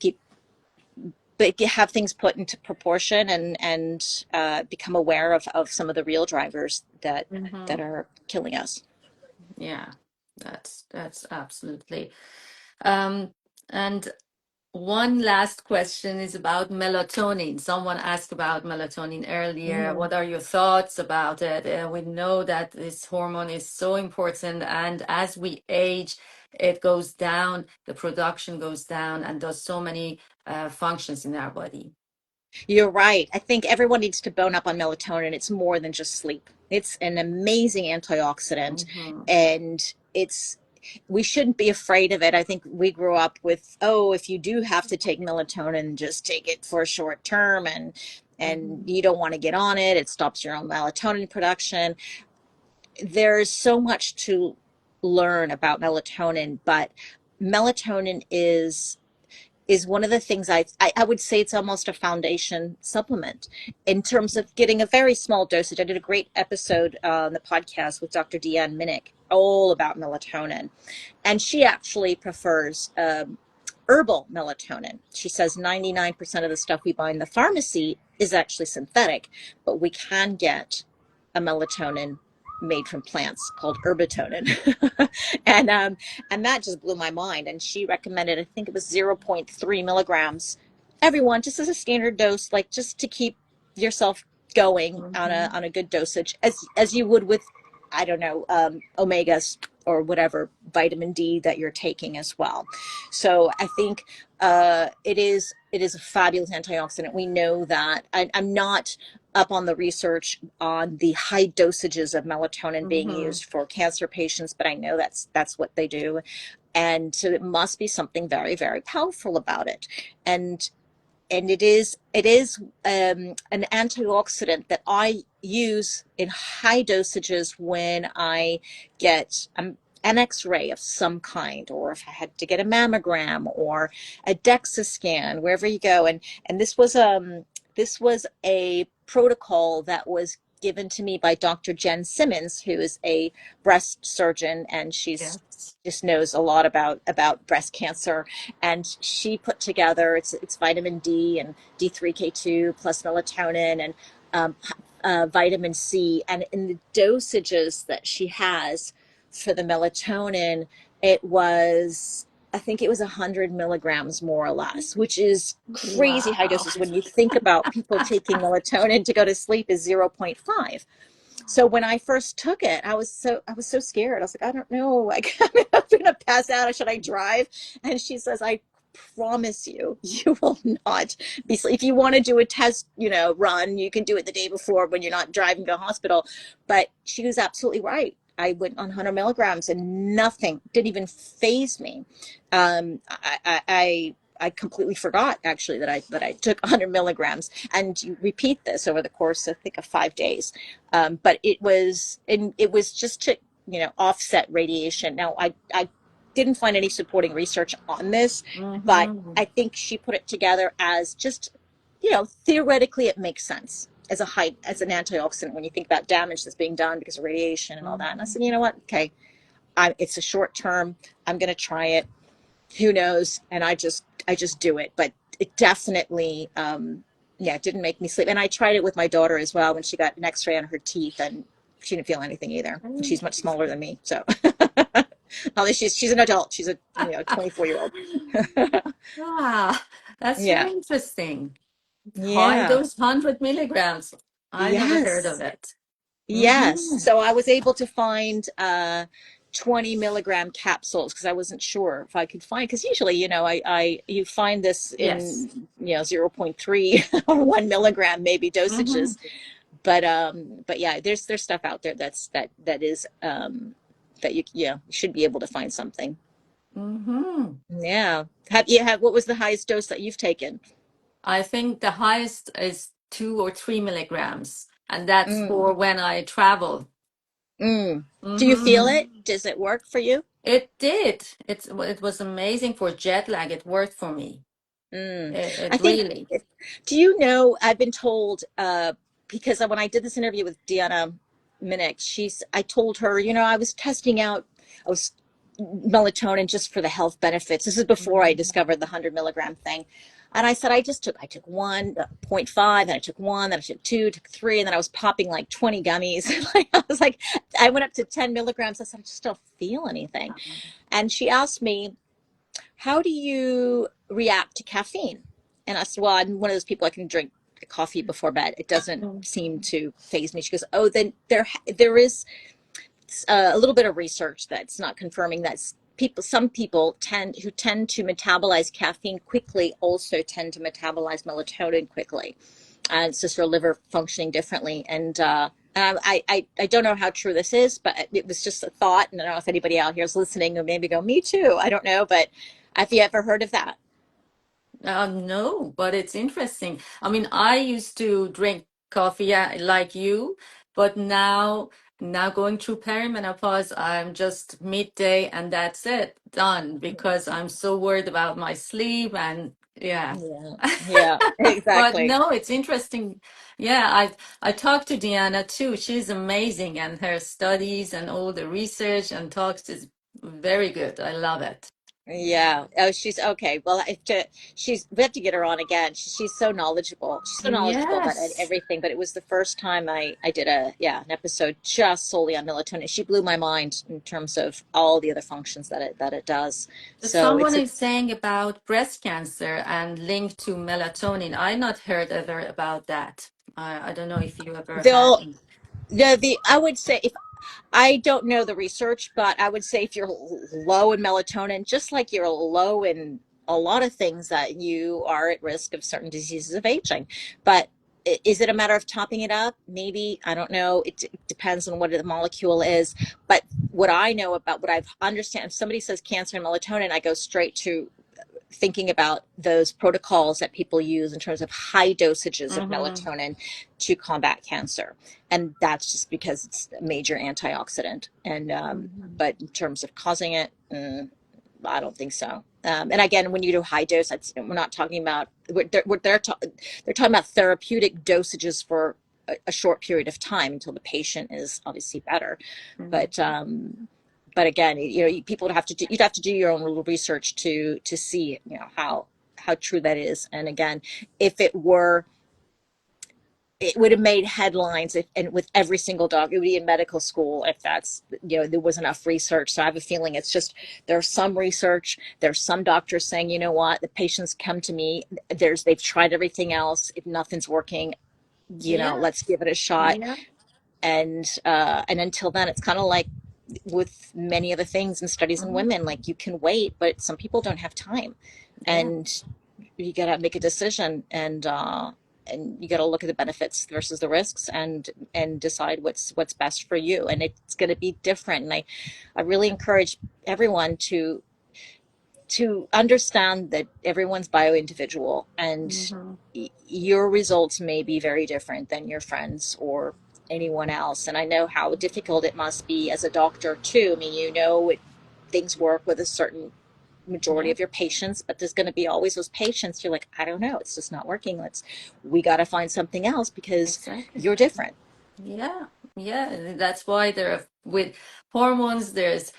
have things put into proportion, and become aware of some of the real drivers that Hmm. are killing us. Yeah, that's absolutely. Um, and one last question is about melatonin. Someone asked about melatonin earlier. Mm. What are your thoughts about it? We know that this hormone is so important, and as we age, it goes down, the production goes down, and does so many functions in our body. You're right. I think everyone needs to bone up on melatonin. It's more than just sleep. It's an amazing antioxidant, Hmm. and we shouldn't be afraid of it. I think we grew up with, oh, if you do have to take melatonin, just take it for a short term, and Mhm. you don't want to get on it. It stops your own melatonin production. There's so much to learn about melatonin, but melatonin is one of the things I would say it's almost a foundation supplement in terms of getting a very small dosage. I did a great episode on the podcast with Dr. Deanne Minnick all about melatonin, and she actually prefers herbal melatonin. She says 99% of the stuff we buy in the pharmacy is actually synthetic, but we can get a melatonin made from plants called herbatonin. And that just blew my mind. And she recommended, I think it was zero point 0.3 milligrams, everyone, just as a standard dose, like just to keep yourself going Mhm. on a good dosage, as you would with, I don't know, omegas or whatever vitamin D that you're taking as well. So I think it is a fabulous antioxidant. We know that. I'm not up on the research on the high dosages of melatonin being Mhm. used for cancer patients, but I know that's what they do, and so it must be something very, very powerful about it. And it is an antioxidant that I use in high dosages when I get an X-ray of some kind, or if I had to get a mammogram or a DEXA scan, wherever you go. And this was a protocol that was given to me by Dr. Jen Simmons, who is a breast surgeon, and she's Yes. just knows a lot about breast cancer. And she put together, it's vitamin D and D3K2 plus melatonin and um, vitamin C, and in the dosages that she has for the melatonin, it was, I think it was 100 milligrams more or less, which is crazy high Wow. doses when you think about people taking melatonin to go to sleep is zero point 0.5. So when I first took it, I was so scared. I was like, I don't know, like I'm gonna pass out. Should I drive? And she says, I promise you, you will not be. If you want to do a test, run, you can do it the day before when you're not driving to the hospital. But she was absolutely right. I went on 100 milligrams and nothing didn't even phase me. I completely forgot actually that I took 100 milligrams, and you repeat this over the course, I think, of 5 days. But it was just to offset radiation. Now I didn't find any supporting research on this, but Mhm. I think she put it together as just theoretically it makes sense as an antioxidant when you think about damage that's being done because of radiation and all that. And I Mhm. said, you know what? Okay, it's a short term. I'm going to try it. Who knows? And I just do it. But it definitely, yeah, it didn't make me sleep. And I tried it with my daughter as well when she got an X-ray on her teeth, and she didn't feel anything either. And she's much smaller than me, so although she's an adult, she's a 24-year-old. Ah, that's Yeah, very interesting. High yeah, dose 100 milligrams. I never heard of yes. it. Yes. Mm-hmm. So I was able to find 20 milligram capsules because I wasn't sure if I could find, because usually, you find this Yes. in, zero point 0.3 or 1 milligram maybe Mm-hmm. dosages. But yeah, there's stuff out there that is that you should be able to find something. Mm-hmm. Yeah. What was the highest dose that you've taken? I think the highest is 2 or 3 milligrams, and that's Mm, for when I travel. mm. Do you feel Mm-hmm. it? Does it work for you? It did. It was amazing for jet lag. It worked for me. Mm. It I think, really. do you know, I've been told, because when I did this interview with Deanna Minnick, I told her, I was testing out, I was melatonin just for the health benefits. This is before I Mhm. discovered the 100 milligram thing. And I said, I took 1.5, then I took one, then I took two, took three, and then I was popping like 20 gummies. I was like, I went up to 10 milligrams. I said, I just don't feel anything. And she asked me, how do you react to caffeine? And I said, well, I'm one of those people, I can drink coffee before bed. It doesn't seem to phase me. She goes, oh, then there is a little bit of research that's not confirming that some people tend to metabolize caffeine quickly also tend to metabolize melatonin quickly. And it's just their liver functioning differently. And I don't know how true this is, but it was just a thought. And I don't know if anybody out here is listening or maybe go, me too. I don't know. But have you ever heard of that? No, but it's interesting. I mean, I used to drink coffee, yeah, like you, but now going through perimenopause, I'm just midday and that's it, done, because I'm so worried about my sleep and yeah. Yeah, yeah, But exactly. no, it's interesting. Yeah, I talked to Deanna too. She's amazing, and her studies and all the research and talks is very good. I love it. Yeah. Oh, she's okay. Well, we have to get her on again. She's so knowledgeable. She's so knowledgeable about Yes. everything. But it was the first time I did an episode just solely on melatonin. She blew my mind in terms of all the other functions that it does. So Someone it's is saying about breast cancer and linked to melatonin. I not heard ever about that. I don't know if you ever had. they'll the I would say if I don't know the research, but I would say if you're low in melatonin, just like you're low in a lot of things, that you are at risk of certain diseases of aging. But is it a matter of topping it up? Maybe. I don't know. It depends on what the molecule is. But what I know about what I've understand, if somebody says cancer and melatonin, I go straight to thinking about those protocols that people use in terms of high dosages of Mm-hmm. melatonin to combat cancer. And that's just because it's a major antioxidant. And Mm-hmm. but in terms of causing it, I don't think so. And again, when you do high dose, we're not talking about they're talking about therapeutic dosages for a short period of time until the patient is obviously better. But Mm-hmm. but again, people would have to you'd have to do your own little research to see how true that is. And again, if it were, it would have made headlines if, and with every single dog, it would be in medical school if there was enough research. So I have a feeling it's just, there's some research, there's some doctors saying, you know what, the patients come to me, they've tried everything else, if nothing's working, Yeah. let's give it a shot. Yeah. And until then, it's kind of like with many other things and studies in Mhm. women, like you can wait, but some people don't have time, Yeah. and you got to make a decision, and you got to look at the benefits versus the risks, and decide what's best for you, and it's going to be different. And I really encourage everyone to understand that everyone's bio individual, and Mm-hmm. your results may be very different than your friends or anyone else. And I know how difficult it must be as a doctor too. I mean, things work with a certain majority Yeah. of your patients, but there's going to be always those patients you're like, I don't know, it's just not working. We got to find something else because Exactly. you're different. Yeah, yeah, that's why there are with hormones, there's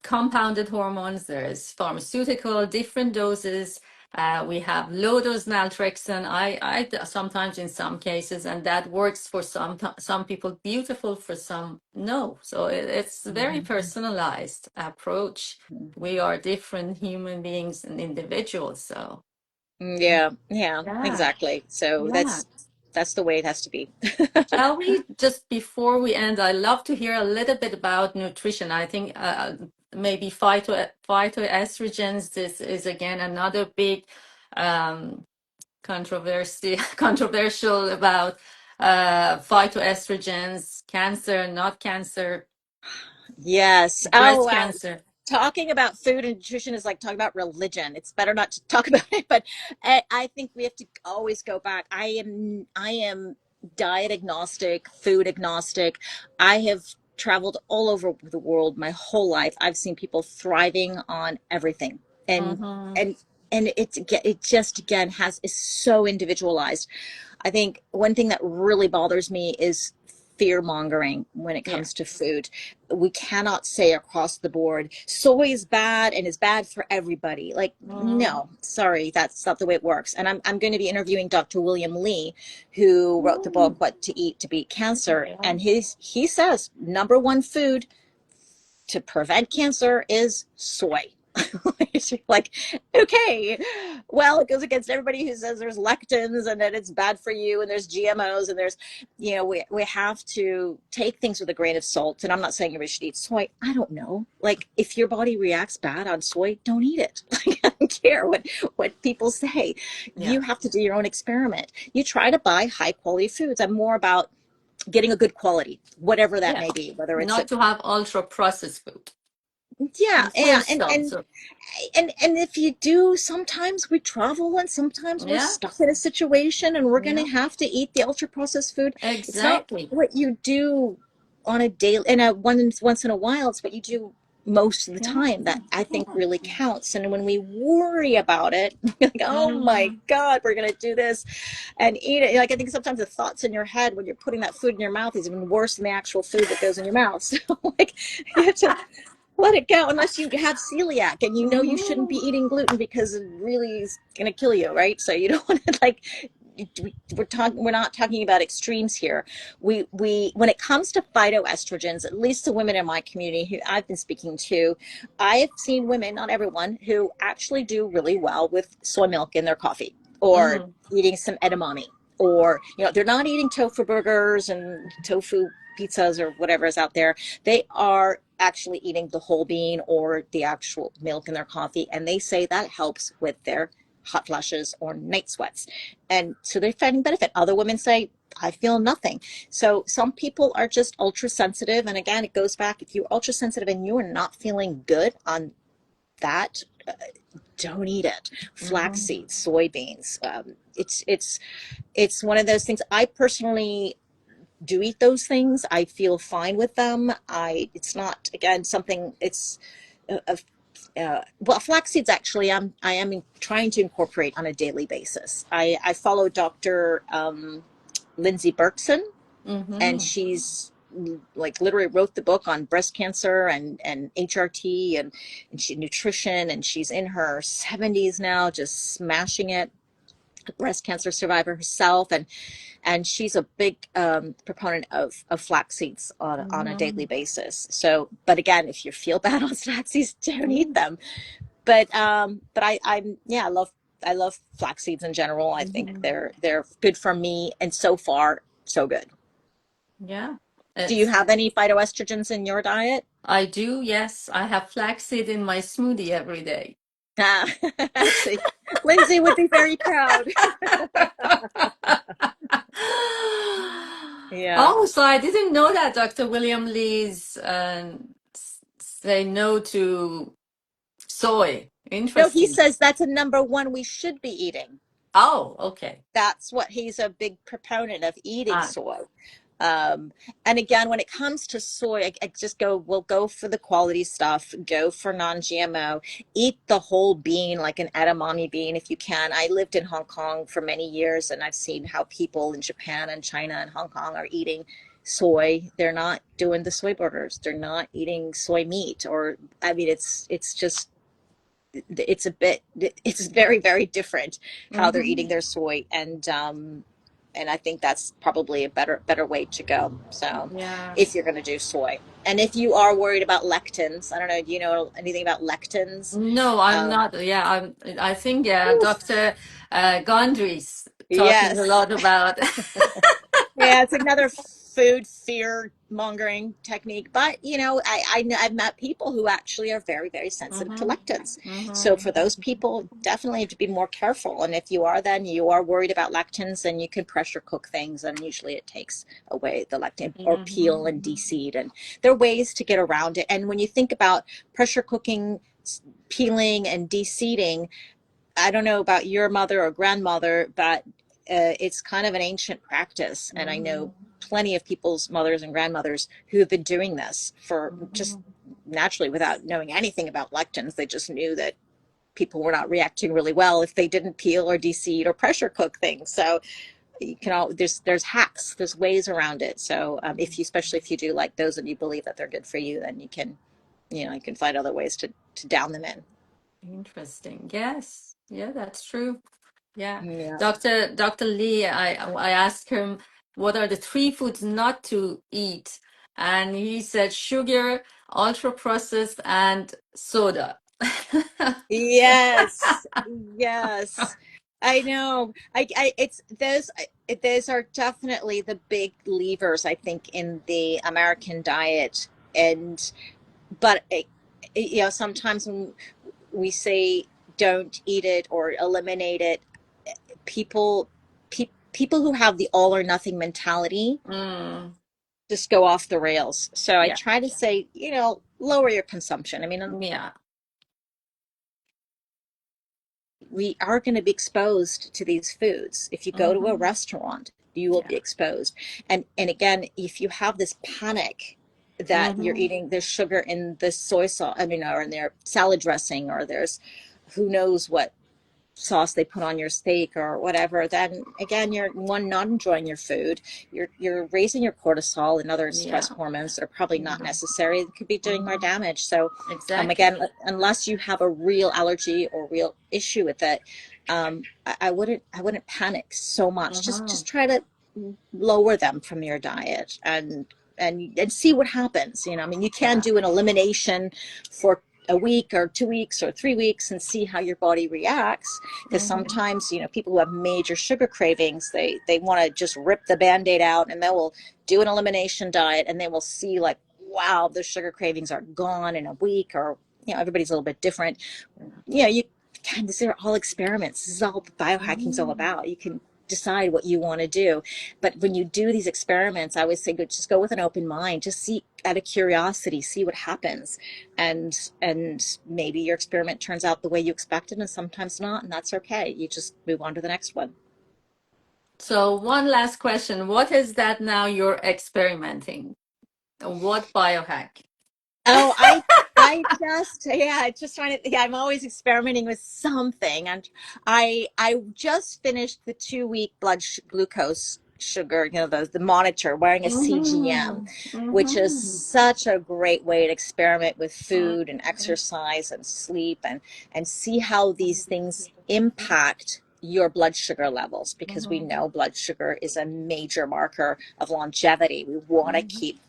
compounded hormones, there's pharmaceutical, different doses. We have low dose naltrexone. Sometimes in some cases, and that works for some people, beautiful for some, no. So it's a very Mhm. personalized approach. We are different human beings and individuals. So Yeah, yeah, yeah, exactly. So yeah. that's the way it has to be. Shall we just before we end, I love to hear a little bit about nutrition. I think maybe phytoestrogens. This is again another big um, controversial about phytoestrogens, cancer, not cancer, Yes. Oh, breast wow. cancer. Talking about food and nutrition is like talking about religion. It's better not to talk about it, but I think we have to always go back. I am diet agnostic, food agnostic. I have traveled all over the world my whole life. I've seen people thriving on everything, and Mm-hmm. and and it just again has is so individualized. I think one thing that really bothers me is fear mongering when it Yeah. comes to food. We cannot say across the board, soy is bad and is bad for everybody. Like, Mm-hmm. no, sorry, that's not the way it works. And I'm going to be interviewing Dr. William Lee, who wrote the book, What to Eat to Beat Cancer. Yeah. And he says number one food to prevent cancer is soy. Like, okay, well, it goes against everybody who says there's lectins and that it's bad for you, and there's GMOs, and we have to take things with a grain of salt. And I'm not saying everybody should eat soy. I don't know. Like, if your body reacts bad on soy, don't eat it. Like, I don't care what people say. Yeah. You have to do your own experiment. You try to buy high quality foods. I'm more about getting a good quality, whatever that Yeah. may be, whether it's a, Not to have ultra processed food yeah, and full yeah, stop. So and if you do, sometimes we travel and sometimes we're yeah, stuck in a situation and we're going yeah, to have to eat the ultra processed food. It's not exactly. what you do on a daily, and a once in a while, it's what you do most of the Yeah. time that I think Yeah. really counts. And when we worry about it, like, oh my Mm, God, we're going to do this and eat it. Like, I think sometimes the thoughts in your head when you're putting that food in your mouth is even worse than the actual food that goes in your mouth. So, like, you have to let it go unless you have celiac and you know you shouldn't be mhm, eating gluten because it really is going to kill you, right? So you don't want to, like, we're not talking about extremes here. We when it comes to phytoestrogens, at least the women in my community who I've been speaking to, I have seen women, not everyone, who actually do really well with soy milk in their coffee or mm, eating some edamame, or they're not eating tofu burgers and tofu pizzas or whatever is out there. They are actually eating the whole bean or the actual milk in their coffee, and they say that helps with their hot flashes or night sweats. And so they're finding benefit. Other women say, I feel nothing. So some people are just ultra sensitive. And again, it goes back, if you're ultra sensitive and you are not feeling good on that, don't eat it. Flax mhm, seeds, soybeans. It's one of those things. I personally do eat those things. I feel fine with them. It's not, again, something. It's a, well, flax seeds actually I am trying to incorporate on a daily basis. I follow Dr. Lindsay Berkson, and mhm. she's like literally wrote the book on breast cancer and HRT and she nutrition, and she's in her 70s now, just smashing it. A breast cancer survivor herself, and she's a big proponent of flax seeds on a daily Mhm. basis. So, but again, if you feel bad on flax seeds, don't eat Mm, them. But I'm yeah, I love flax seeds in general. I think mhm. they're good for me, and so far so good. Yeah, Do you it's. have any phytoestrogens in your diet? I do. Yes, I have flaxseed in my smoothie every day. Ah, see, Lindsay would be very proud. Yeah. Oh, so I didn't know that Dr. William Lee's say no to soy. No, he Interesting. says that's a number one we should be eating. Oh, okay. That's what he's a big proponent of, eating Ah, soy. And again, when it comes to soy, I just we'll go for the quality stuff, go for non-GMO, eat the whole bean like an edamame bean if you can. I lived in Hong Kong for many years, and I've seen how people in Japan and China and Hong Kong are eating soy. They're not doing the soy burgers. They're not eating soy meat, or I mean, it's just it's a bit it's very different how they're eating mm-hmm. their soy, and I think that's probably a better way to go. So Yeah. if you're going to do soy, and if you are worried about lectins, I don't know, do you know anything about lectins? No, I'm um not. Yeah, I think Whew, Dr. Gondry's talking a yes. lot about. Yeah, it's another food fear mongering technique. But I've met people who actually are very sensitive to Mm-hmm. lectins. So Mm-hmm. for those people, definitely have to be more careful. And if you are, then you are worried about lectins, then you can pressure cook things, and usually it takes away the lectin, or Mm-hmm. peel and de-seed. And there are ways to get around it. And when you think about pressure cooking, peeling and de-seeding, I don't know about your mother or grandmother, but it's kind of an ancient practice. And I know Mm-hmm. plenty of people's mothers and grandmothers who have been doing this for just Mm-hmm. naturally without knowing anything about lectins. They just knew that people were not reacting really well if they didn't peel or deseed or pressure cook things. So you can there's hacks, there's ways around it. So if you, especially if you do like those and you believe that they're good for you, then you can find other ways to down them in. Interesting. Yes. Yeah, that's true. Yeah. Yeah. Dr. Lee, I asked him what are the three foods not to eat, and he said sugar, ultra processed, and soda. Yes, yes. I know. It's those are definitely the big levers, I think, in the American diet. And but sometimes when we say don't eat it or eliminate it, people people who have the all or nothing mentality, Mm. just go off the rails. So I Yeah. try to say, lower your consumption. I mean, Yeah. we are going to be exposed to these foods. If you go to a Mm-hmm. restaurant, you will Yeah. be exposed. And again, if you have this panic that you're Mm-hmm. eating, there's sugar in the soy sauce, I mean, or in their salad dressing, or there's who knows what sauce they put on your steak or whatever, then again, you're not enjoying your food. You're raising your cortisol and other stress Yeah. hormones that are probably not Yeah. necessary. It could be doing more Mm-hmm. damage. So Exactly. again, unless you have a real allergy or real issue with it, I wouldn't panic so much. just Mm-hmm. just try to lower them from your diet, and see what happens. I mean, you can Yeah. do an elimination for a week or 2 weeks or 3 weeks and see how your body reacts, because Mm-hmm. sometimes people who have major sugar cravings, they want to just rip the band-aid out, and they will do an elimination diet, and they will see, like, wow, the sugar cravings are gone in a week. Or everybody's a little bit different. You can, these are all experiments. This is all biohacking is all Mm-hmm. about. You can decide what you want to do. But when you do these experiments, I always say, just go with an open mind. Just see, out of curiosity, see what happens. And maybe your experiment turns out the way you expected, and sometimes not, and that's okay. You just move on to the next one. So one last question. What is that now you're experimenting? What biohack? Oh, I just trying to, yeah, I'm always experimenting with something. And I just finished the 2 week glucose sugar, the monitor, wearing a CGM, Mm-hmm. which is Mm-hmm. such a great way to experiment with food and Mm-hmm. exercise and sleep, and see how these things impact your blood sugar levels, because we Mm-hmm. know blood sugar is a major marker of longevity. We want to Mm-hmm. keep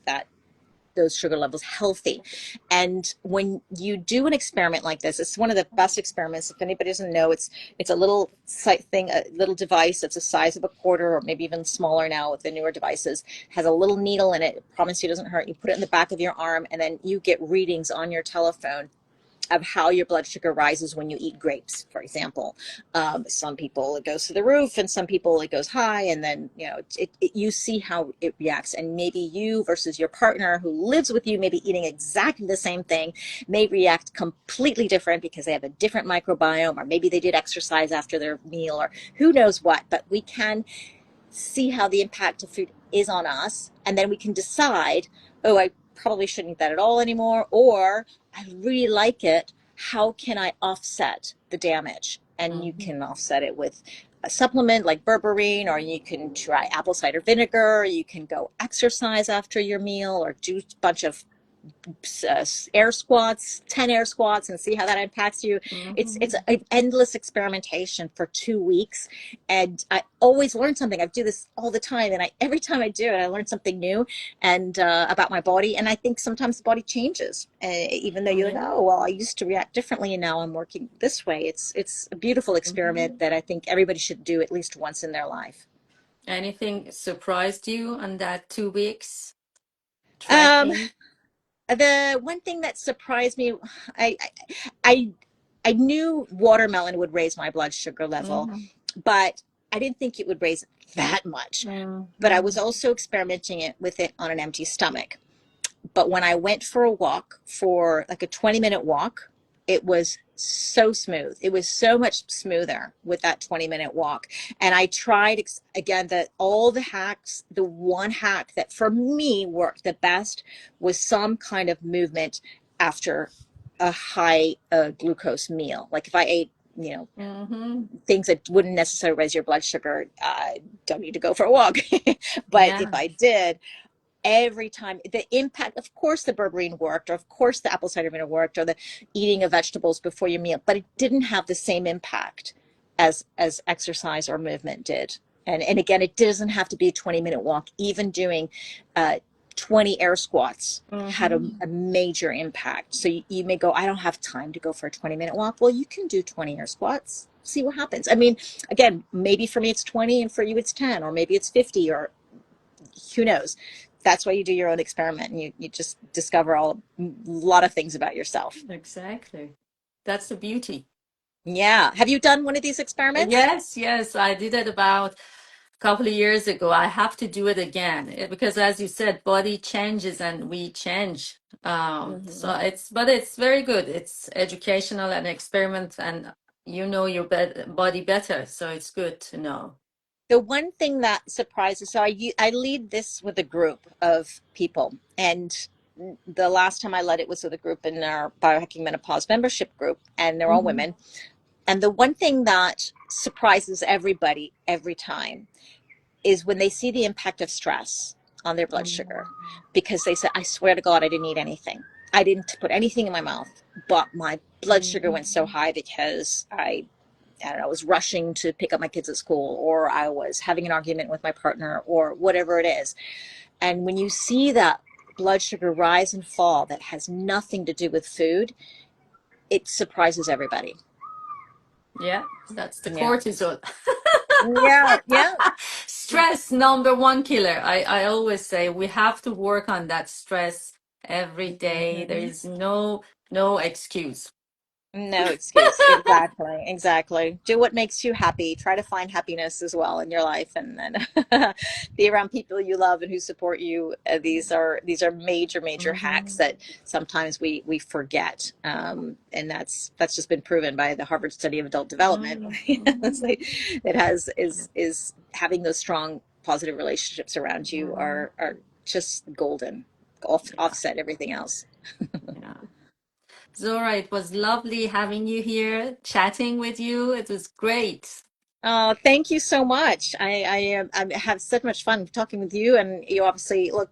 those sugar levels healthy. And when you do an experiment like this, it's one of the best experiments. If anybody doesn't know, it's a little thing, a little device that's the size of a quarter, or maybe even smaller now with the newer devices. Has a little needle in it. I promise you, it doesn't hurt. You put it in the back of your arm, and then you get readings on your telephone of how your blood sugar rises when you eat grapes, for example. Some people it goes to the roof, and some people it goes high, and then you see how it reacts. And maybe you versus your partner who lives with you, maybe eating exactly the same thing, may react completely different because they have a different microbiome, or maybe they did exercise after their meal, or who knows what. But we can see how the impact of food is on us, and then we can decide, oh, I probably shouldn't eat that at all anymore, or I really like it. How can I offset the damage? And you Mm-hmm. can offset it with a supplement like berberine, or you can try apple cider vinegar, or you can go exercise after your meal, or do a bunch of air squats, 10 air squats, and see how that impacts you. It's Mm-hmm. an endless experimentation for 2 weeks. And I always learn something. I do this all the time. And every time I do it, I learn something new, and about my body. And I think sometimes the body changes, even though you're like, Yeah. oh, well, I used to react differently, and now I'm working this way. It's a beautiful Mm-hmm. experiment that I think everybody should do at least once in their life. Anything surprised you on that 2 weeks Um, tracking? the one thing that surprised me, I, I I knew watermelon would raise my blood sugar level, Mm-hmm. but I didn't think it would raise it that much. But I was Mm-hmm. also experimenting with it on an empty stomach. But when I went for a walk, for like a 20-minute walk, it was so smooth. It was so much smoother with that 20-minute walk. And I tried again that all the hacks. The one hack that for me worked the best was some kind of movement after a high glucose meal. Like if I ate, Mm-hmm. things that wouldn't necessarily raise your blood sugar, I don't need to go for a walk. But if Yeah. I did, every time, the impact, of course the berberine worked, or of course the apple cider vinegar worked, or the eating of vegetables before your meal, but it didn't have the same impact as exercise or movement did. And again, it doesn't have to be a 20-minute walk. Even doing uh, 20 air squats had a, Mm-hmm. a major impact. So you may go, I don't have time to go for a 20-minute walk. Well, you can do 20 air squats, see what happens. I mean, again, maybe for me it's 20 and for you it's 10, or maybe it's 50, or who knows. That's why you do your own experiment, and you just discover a lot of things about yourself. Exactly. That's the beauty. Yeah. Have you done one of these experiments? Yes, yes, I did it about couple of years ago. I have to do it again because, as you said, body changes and we change. So Mhm. but it's very good. It's educational and experiment, and you know your body better, so it's good to know. The one thing that surprises, so I lead this with a group of people, and the last time I led it was with a group in our Biohacking Menopause membership group, and they're all Hmm. women. And the one thing that surprises everybody every time is when they see the impact of stress on their blood sugar, because they say, I swear to God, I didn't eat anything. I didn't put anything in my mouth, but my blood sugar went so high because I don't know, I was rushing to pick up my kids at school, or I was having an argument with my partner, or whatever it is. And when you see that blood sugar rise and fall that has nothing to do with food, it surprises everybody. Yeah, that's the Yeah. cortisol. Yeah. Yeah. Stress, number one killer. I always say we have to work on that stress every day. There Mhm. is no excuse. No excuse. Exactly. Exactly. Do what makes you happy. Try to find happiness as well in your life, and then be around people you love and who support you. These are major hacks Hmm. that sometimes we forget, and that's just been proven by the Harvard study of adult development. It's like, it has is having those strong positive relationships around you are just golden. Yeah, Offset everything else. yeah. Zora, it was lovely having you here, chatting with you. It was great. Oh, thank you so much. I have so much fun talking with you, and you obviously look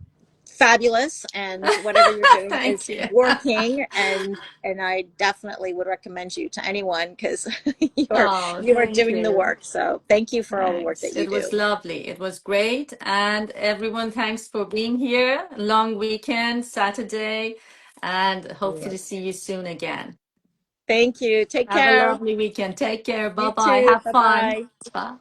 fabulous, and whatever you're doing Thank is you. working, and I definitely would recommend you to anyone because you're Oh, you are thank doing the you. work. So thank you for all the work Thanks. that you It was do. lovely. It was great. And everyone, thanks for being here. Long weekend, Saturday, and hopefully see you soon again. Thank you. Take Have a care. lovely weekend. Take care. You Bye bye. too. Have Bye fun. bye. Bye.